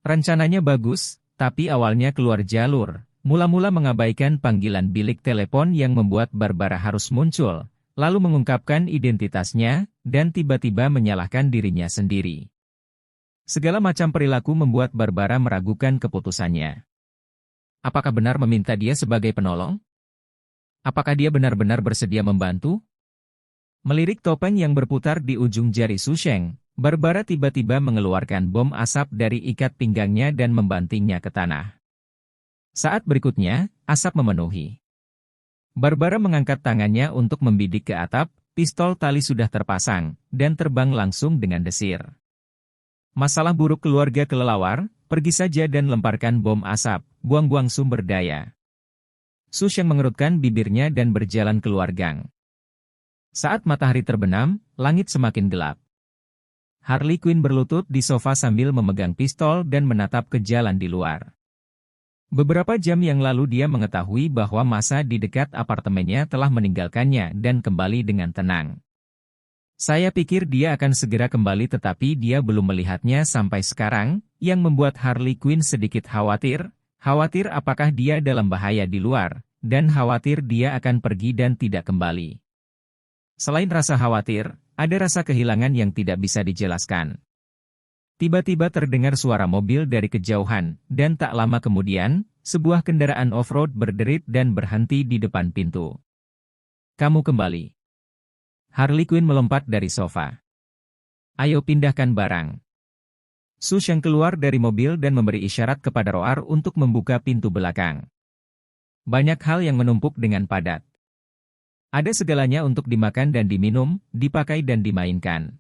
Rencananya bagus, tapi awalnya keluar jalur. Mula-mula mengabaikan panggilan bilik telepon yang membuat Barbara harus muncul, lalu mengungkapkan identitasnya, dan tiba-tiba menyalahkan dirinya sendiri. Segala macam perilaku membuat Barbara meragukan keputusannya. Apakah benar meminta dia sebagai penolong? Apakah dia benar-benar bersedia membantu? Melirik topeng yang berputar di ujung jari Su Sheng, Barbara tiba-tiba mengeluarkan bom asap dari ikat pinggangnya dan membantingnya ke tanah. Saat berikutnya, asap memenuhi. Barbara mengangkat tangannya untuk membidik ke atap, pistol tali sudah terpasang, dan terbang langsung dengan desir. Masalah buruk keluarga kelelawar, pergi saja dan lemparkan bom asap, buang-buang sumber daya. Su Sheng mengerutkan bibirnya dan berjalan keluar gang. Saat matahari terbenam, langit semakin gelap. Harley Quinn berlutut di sofa sambil memegang pistol dan menatap ke jalan di luar. Beberapa jam yang lalu dia mengetahui bahwa massa di dekat apartemennya telah meninggalkannya dan kembali dengan tenang. Saya pikir dia akan segera kembali tetapi dia belum melihatnya sampai sekarang, yang membuat Harley Quinn sedikit khawatir apakah dia dalam bahaya di luar, dan khawatir dia akan pergi dan tidak kembali. Selain rasa khawatir, ada rasa kehilangan yang tidak bisa dijelaskan. Tiba-tiba terdengar suara mobil dari kejauhan, dan tak lama kemudian, sebuah kendaraan off-road berderit dan berhenti di depan pintu. kamu kembali. Harley Quinn melompat dari sofa. Ayo pindahkan barang. Su Sheng keluar dari mobil dan memberi isyarat kepada Roar untuk membuka pintu belakang. Banyak hal yang menumpuk dengan padat. Ada segalanya untuk dimakan dan diminum, dipakai dan dimainkan.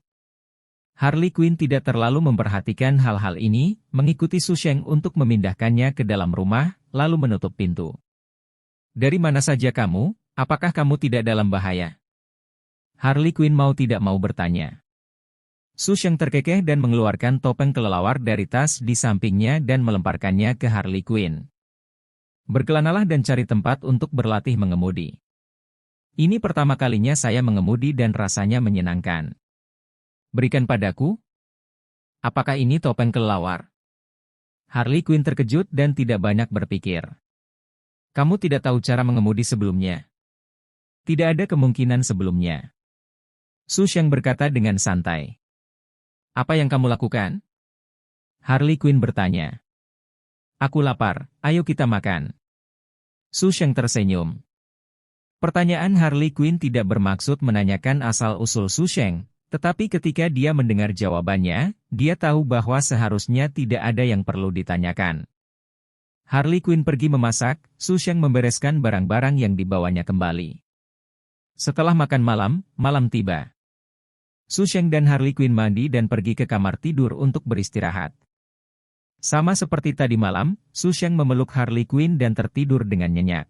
Harley Quinn tidak terlalu memperhatikan hal-hal ini, mengikuti Su Sheng untuk memindahkannya ke dalam rumah, lalu menutup pintu. Dari mana saja kamu? Apakah kamu tidak dalam bahaya? Harley Quinn mau tidak mau bertanya. Su Sheng terkekeh dan mengeluarkan topeng kelelawar dari tas di sampingnya dan melemparkannya ke Harley Quinn. Berkelanalah dan cari tempat untuk berlatih mengemudi. Ini pertama kalinya saya mengemudi dan rasanya menyenangkan. Berikan padaku. Apakah ini topeng kelelawar? Harley Quinn terkejut dan tidak banyak berpikir. Kamu tidak tahu cara mengemudi sebelumnya. Tidak ada kemungkinan sebelumnya. Su Sheng berkata dengan santai. Apa yang kamu lakukan? Harley Quinn bertanya. Aku lapar, ayo kita makan. Su Sheng tersenyum. Pertanyaan Harley Quinn tidak bermaksud menanyakan asal-usul Su Sheng, tetapi ketika dia mendengar jawabannya, dia tahu bahwa seharusnya tidak ada yang perlu ditanyakan. Harley Quinn pergi memasak, Su Sheng membereskan barang-barang yang dibawanya kembali. Setelah makan malam, malam tiba. Su Sheng dan Harley Quinn mandi dan pergi ke kamar tidur untuk beristirahat. Sama seperti tadi malam, Su Sheng memeluk Harley Quinn dan tertidur dengan nyenyak.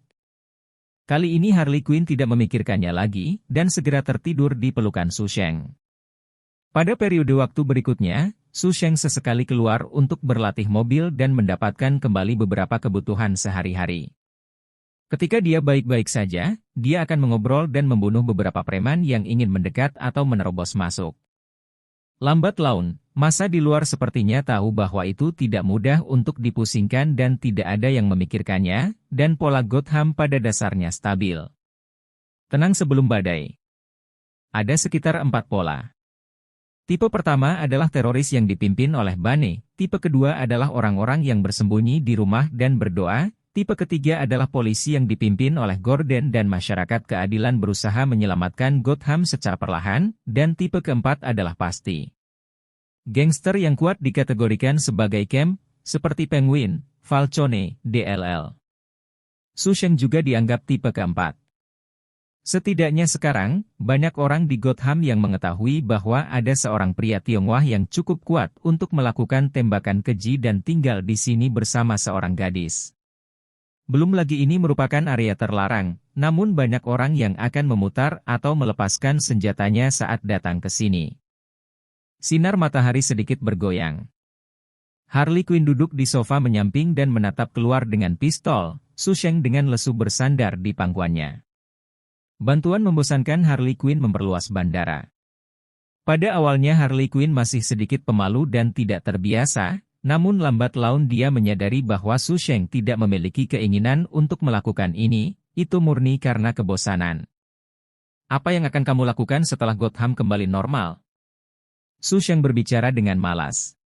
Kali ini Harley Quinn tidak memikirkannya lagi, dan segera tertidur di pelukan Su Sheng. Pada periode waktu berikutnya, Su Sheng sesekali keluar untuk berlatih mobil dan mendapatkan kembali beberapa kebutuhan sehari-hari. Ketika dia baik-baik saja, dia akan mengobrol dan membunuh beberapa preman yang ingin mendekat atau menerobos masuk. Lambat laun, masa di luar sepertinya tahu bahwa itu tidak mudah untuk dipusingkan dan tidak ada yang memikirkannya, dan pola Gotham pada dasarnya stabil. Tenang sebelum badai. Ada sekitar 4 pola. Tipe pertama adalah teroris yang dipimpin oleh Bane, tipe kedua adalah orang-orang yang bersembunyi di rumah dan berdoa, tipe ketiga adalah polisi yang dipimpin oleh Gordon dan masyarakat keadilan berusaha menyelamatkan Gotham secara perlahan, dan tipe keempat adalah pasti. Gangster yang kuat dikategorikan sebagai camp, seperti Penguin, Falcone, DLL. Su Sheng juga dianggap tipe keempat. Setidaknya sekarang, banyak orang di Gotham yang mengetahui bahwa ada seorang pria Tionghoa yang cukup kuat untuk melakukan tembakan keji dan tinggal di sini bersama seorang gadis. Belum lagi ini merupakan area terlarang, namun banyak orang yang akan memutar atau melepaskan senjatanya saat datang ke sini. Sinar matahari sedikit bergoyang. Harley Quinn duduk di sofa menyamping dan menatap keluar dengan pistol, Su Sheng dengan lesu bersandar di pangkuannya. Bantuan membosankan Harley Quinn memperluas bandara. Pada awalnya Harley Quinn masih sedikit pemalu dan tidak terbiasa, namun lambat laun dia menyadari bahwa Su Sheng tidak memiliki keinginan untuk melakukan ini, itu murni karena kebosanan. Apa yang akan kamu lakukan setelah Gotham kembali normal? Su Sheng berbicara dengan malas.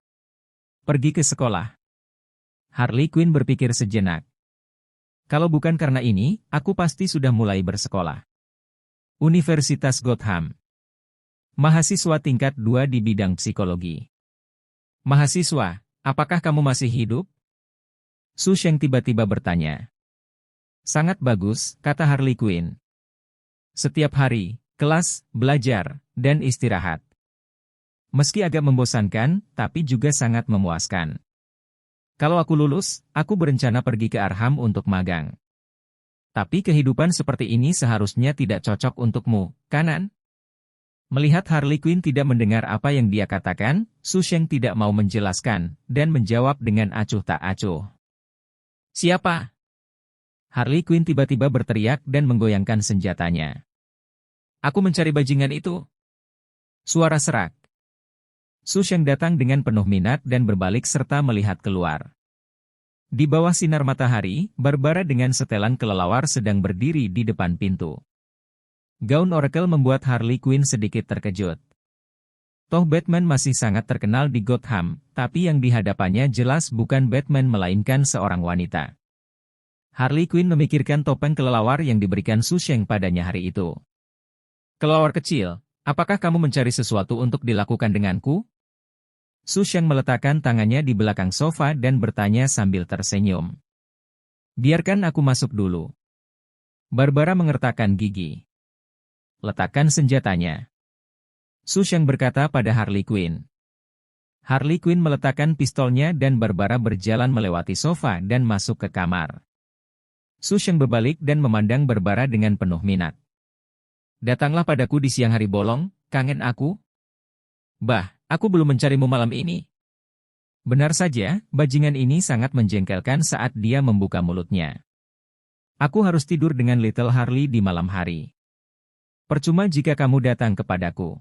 Pergi ke sekolah. Harley Quinn berpikir sejenak. Kalau bukan karena ini, aku pasti sudah mulai bersekolah. Universitas Gotham. Mahasiswa tingkat 2 di bidang psikologi. Mahasiswa, apakah kamu masih hidup? Su Sheng tiba-tiba bertanya. Sangat bagus, kata Harley Quinn. Setiap hari, kelas, belajar, dan istirahat. Meski agak membosankan, tapi juga sangat memuaskan. Kalau aku lulus, aku berencana pergi ke Arkham untuk magang. Tapi kehidupan seperti ini seharusnya tidak cocok untukmu, kanan? Melihat Harley Quinn tidak mendengar apa yang dia katakan, Su Sheng tidak mau menjelaskan, dan menjawab dengan acuh tak acuh. Siapa? Harley Quinn tiba-tiba berteriak dan menggoyangkan senjatanya. Aku mencari bajingan itu. Suara serak. Su Sheng datang dengan penuh minat dan berbalik serta melihat keluar. Di bawah sinar matahari, Barbara dengan setelan kelelawar sedang berdiri di depan pintu. Gaun Oracle membuat Harley Quinn sedikit terkejut. Toh Batman masih sangat terkenal di Gotham, tapi yang di hadapannya jelas bukan Batman melainkan seorang wanita. Harley Quinn memikirkan topeng kelelawar yang diberikan Su Sheng padanya hari itu. Kelelawar kecil, apakah kamu mencari sesuatu untuk dilakukan denganku? Su Sheng meletakkan tangannya di belakang sofa dan bertanya sambil tersenyum. Biarkan aku masuk dulu. Barbara mengertakkan gigi. Letakkan senjatanya. Su Sheng berkata pada Harley Quinn. Harley Quinn meletakkan pistolnya dan Barbara berjalan melewati sofa dan masuk ke kamar. Su Sheng berbalik dan memandang Barbara dengan penuh minat. Datanglah padaku di siang hari bolong, kangen aku? Bah, aku belum mencarimu malam ini. Benar saja, bajingan ini sangat menjengkelkan saat dia membuka mulutnya. Aku harus tidur dengan Little Harley di malam hari. Percuma jika kamu datang kepadaku.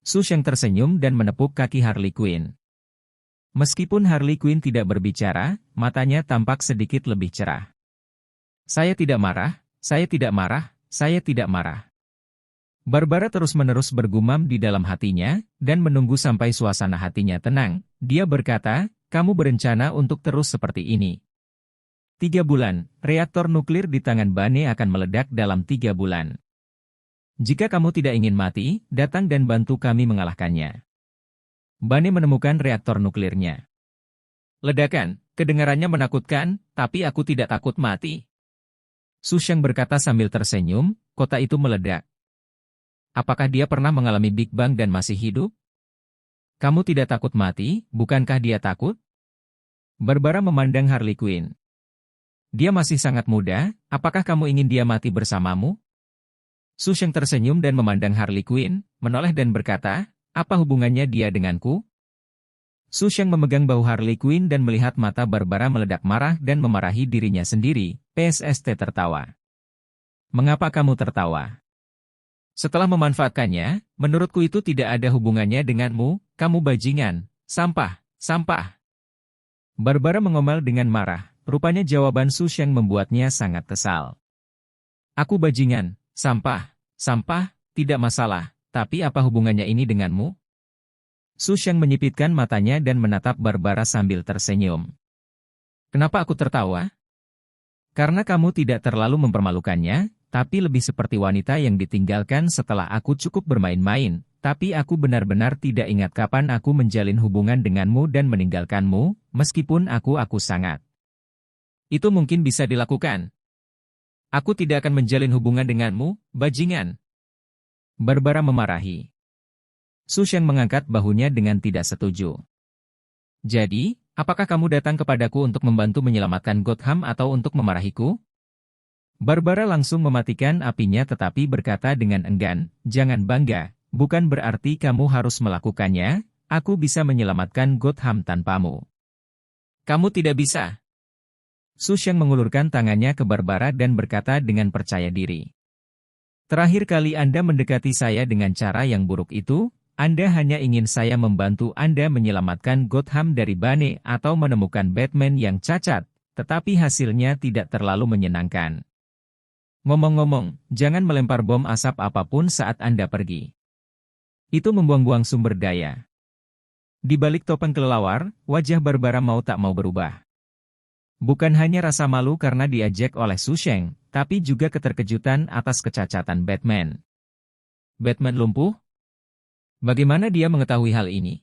Su Sheng tersenyum dan menepuk kaki Harley Quinn. Meskipun Harley Quinn tidak berbicara, matanya tampak sedikit lebih cerah. Saya tidak marah, saya tidak marah, saya tidak marah. Barbara terus-menerus bergumam di dalam hatinya, dan menunggu sampai suasana hatinya tenang. Dia berkata, kamu berencana untuk terus seperti ini. 3 bulan, reaktor nuklir di tangan Bane akan meledak dalam 3 bulan. Jika kamu tidak ingin mati, datang dan bantu kami mengalahkannya. Bane menemukan reaktor nuklirnya. Ledakan, kedengarannya menakutkan, tapi aku tidak takut mati. Su Sheng berkata sambil tersenyum, kota itu meledak. Apakah dia pernah mengalami Big Bang dan masih hidup? Kamu tidak takut mati, bukankah dia takut? Barbara memandang Harley Quinn. Dia masih sangat muda, apakah kamu ingin dia mati bersamamu? Su Sheng tersenyum dan memandang Harley Quinn, menoleh dan berkata, apa hubungannya dia denganku? Su Sheng memegang bahu Harley Quinn dan melihat mata Barbara meledak marah dan memarahi dirinya sendiri. PSST tertawa. Mengapa kamu tertawa? Setelah memanfaatkannya, menurutku itu tidak ada hubungannya denganmu, kamu bajingan, sampah, sampah. Barbara mengomel dengan marah, rupanya jawaban Su Sheng membuatnya sangat kesal. Aku bajingan, sampah, sampah, tidak masalah, tapi apa hubungannya ini denganmu? Su Sheng menyipitkan matanya dan menatap Barbara sambil tersenyum. Kenapa aku tertawa? Karena kamu tidak terlalu mempermalukannya, tapi lebih seperti wanita yang ditinggalkan setelah aku cukup bermain-main, tapi aku benar-benar tidak ingat kapan aku menjalin hubungan denganmu dan meninggalkanmu, meskipun aku sangat. Itu mungkin bisa dilakukan. Aku tidak akan menjalin hubungan denganmu, bajingan. Barbara memarahi. Su Sheng mengangkat bahunya dengan tidak setuju. Jadi, apakah kamu datang kepadaku untuk membantu menyelamatkan Gotham atau untuk memarahiku? Barbara langsung mematikan apinya tetapi berkata dengan enggan, jangan bangga, bukan berarti kamu harus melakukannya, aku bisa menyelamatkan Gotham tanpamu. Kamu tidak bisa. Su Sheng mengulurkan tangannya ke Barbara dan berkata dengan percaya diri. Terakhir kali Anda mendekati saya dengan cara yang buruk itu, Anda hanya ingin saya membantu Anda menyelamatkan Gotham dari Bane atau menemukan Batman yang cacat, tetapi hasilnya tidak terlalu menyenangkan. Ngomong-ngomong, jangan melempar bom asap apapun saat Anda pergi. Itu membuang-buang sumber daya. Di balik topeng kelelawar, wajah Barbara mau tak mau berubah. Bukan hanya rasa malu karena diajak oleh Su Sheng, tapi juga keterkejutan atas kecacatan Batman. Batman lumpuh? Bagaimana dia mengetahui hal ini?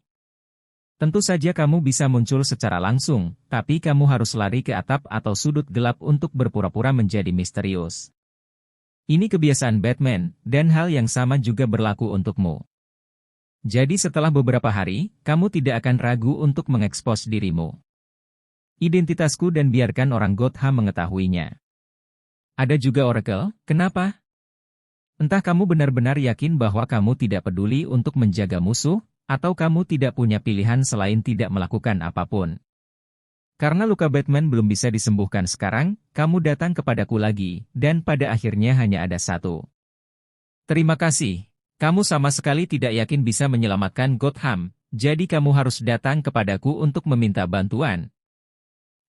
Tentu saja kamu bisa muncul secara langsung, tapi kamu harus lari ke atap atau sudut gelap untuk berpura-pura menjadi misterius. Ini kebiasaan Batman, dan hal yang sama juga berlaku untukmu. Jadi setelah beberapa hari, kamu tidak akan ragu untuk mengekspos dirimu. Identitasku dan biarkan orang Gotham mengetahuinya. Ada juga Oracle, kenapa? Entah kamu benar-benar yakin bahwa kamu tidak peduli untuk menjaga musuh, atau kamu tidak punya pilihan selain tidak melakukan apapun. Karena luka Batman belum bisa disembuhkan sekarang, kamu datang kepadaku lagi, dan pada akhirnya hanya ada satu. Terima kasih. Kamu sama sekali tidak yakin bisa menyelamatkan Gotham, jadi kamu harus datang kepadaku untuk meminta bantuan.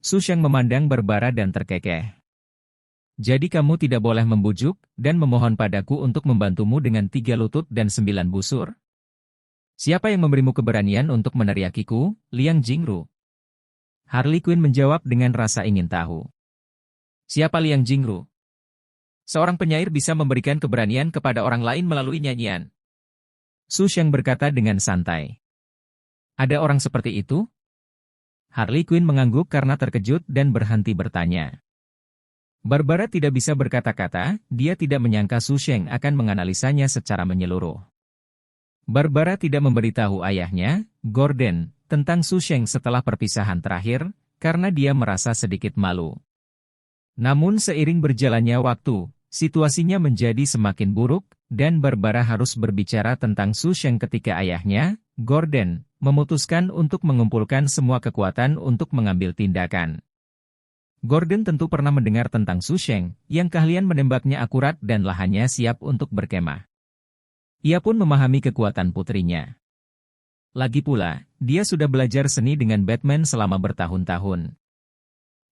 Su Sheng memandang Barbara dan terkekeh. Jadi kamu tidak boleh membujuk, dan memohon padaku untuk membantumu dengan 3 lutut dan 9 busur? Siapa yang memberimu keberanian untuk meneriakiku, Liang Jingru? Harley Quinn menjawab dengan rasa ingin tahu. Siapa Liang Jingru? Seorang penyair bisa memberikan keberanian kepada orang lain melalui nyanyian. Su Sheng berkata dengan santai. Ada orang seperti itu? Harley Quinn mengangguk karena terkejut dan berhenti bertanya. Barbara tidak bisa berkata-kata, dia tidak menyangka Su Sheng akan menganalisanya secara menyeluruh. Barbara tidak memberitahu ayahnya, Gordon, tentang Su Sheng setelah perpisahan terakhir, karena dia merasa sedikit malu. Namun seiring berjalannya waktu, situasinya menjadi semakin buruk, dan Barbara harus berbicara tentang Su Sheng ketika ayahnya, Gordon, memutuskan untuk mengumpulkan semua kekuatan untuk mengambil tindakan. Gordon tentu pernah mendengar tentang Su Sheng, yang keahlian menembaknya akurat dan lahannya siap untuk berkemah. Ia pun memahami kekuatan putrinya. Lagi pula, dia sudah belajar seni dengan Batman selama bertahun-tahun.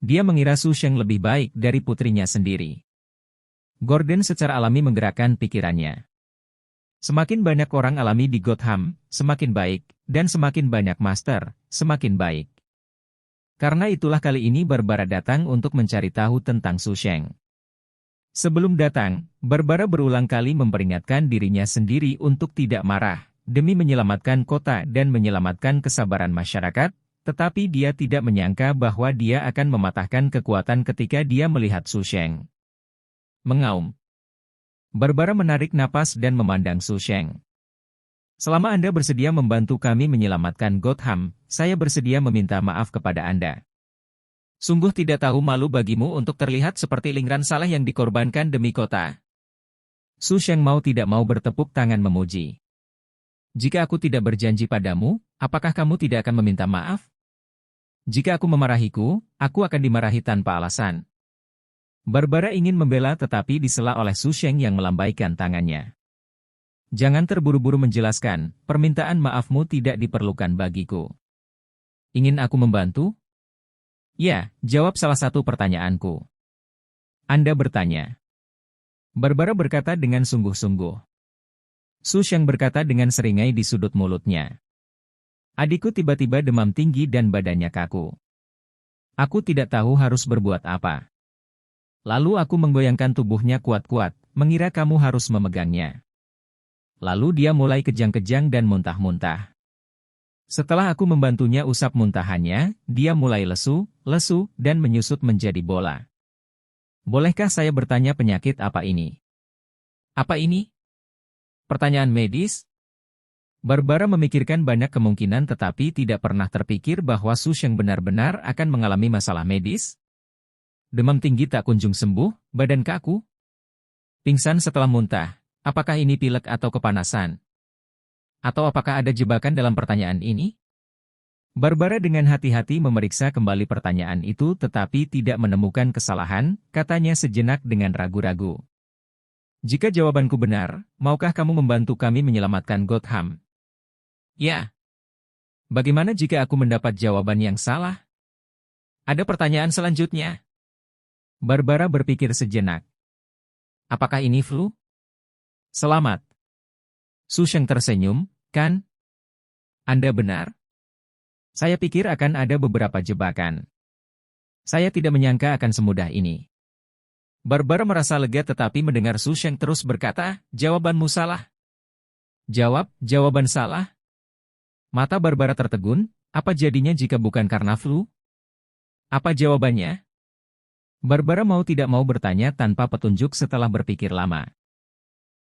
Dia mengira Su Sheng lebih baik dari putrinya sendiri. Gordon secara alami menggerakkan pikirannya. Semakin banyak orang alami di Gotham, semakin baik, dan semakin banyak master, semakin baik. Karena itulah kali ini Barbara datang untuk mencari tahu tentang Su Sheng. Sebelum datang, Barbara berulang kali memperingatkan dirinya sendiri untuk tidak marah, demi menyelamatkan kota dan menyelamatkan kesabaran masyarakat, tetapi dia tidak menyangka bahwa dia akan mematahkan kekuatan ketika dia melihat Su Sheng. Mengaum. Barbara menarik napas dan memandang Su Sheng. Selama Anda bersedia membantu kami menyelamatkan Gotham, saya bersedia meminta maaf kepada Anda. Sungguh tidak tahu malu bagimu untuk terlihat seperti lingkaran salah yang dikorbankan demi kota. Su Sheng mau tidak mau bertepuk tangan memuji. Jika aku tidak berjanji padamu, apakah kamu tidak akan meminta maaf? Jika aku memarahiku, aku akan dimarahi tanpa alasan. Barbara ingin membela tetapi disela oleh Su Sheng yang melambaikan tangannya. Jangan terburu-buru menjelaskan, permintaan maafmu tidak diperlukan bagiku. Ingin aku membantu? Ya, jawab salah satu pertanyaanku. Anda bertanya. Barbara berkata dengan sungguh-sungguh. Su Sheng berkata dengan seringai di sudut mulutnya. Adikku tiba-tiba demam tinggi dan badannya kaku. Aku tidak tahu harus berbuat apa. Lalu aku menggoyangkan tubuhnya kuat-kuat, mengira kamu harus memegangnya. Lalu dia mulai kejang-kejang dan muntah-muntah. Setelah aku membantunya usap muntahannya, dia mulai lesu, dan menyusut menjadi bola. Bolehkah saya bertanya penyakit apa ini? Apa ini? Pertanyaan medis? Barbara memikirkan banyak kemungkinan tetapi tidak pernah terpikir bahwa Su Sheng benar-benar akan mengalami masalah medis. Demam tinggi tak kunjung sembuh, badan kaku. Pingsan setelah muntah, apakah ini pilek atau kepanasan? Atau apakah ada jebakan dalam pertanyaan ini? Barbara dengan hati-hati memeriksa kembali pertanyaan itu tetapi tidak menemukan kesalahan, katanya sejenak dengan ragu-ragu. Jika jawabanku benar, maukah kamu membantu kami menyelamatkan Gotham? Ya. Bagaimana jika aku mendapat jawaban yang salah? Ada pertanyaan selanjutnya. Barbara berpikir sejenak. Apakah ini flu? Selamat. Su Sheng tersenyum, kan? Anda benar? Saya pikir akan ada beberapa jebakan. Saya tidak menyangka akan semudah ini. Barbara merasa lega tetapi mendengar Su Sheng terus berkata, jawabanmu salah. Jawaban salah? Mata Barbara tertegun, apa jadinya jika bukan karena flu? Apa jawabannya? Barbara mau tidak mau bertanya tanpa petunjuk setelah berpikir lama.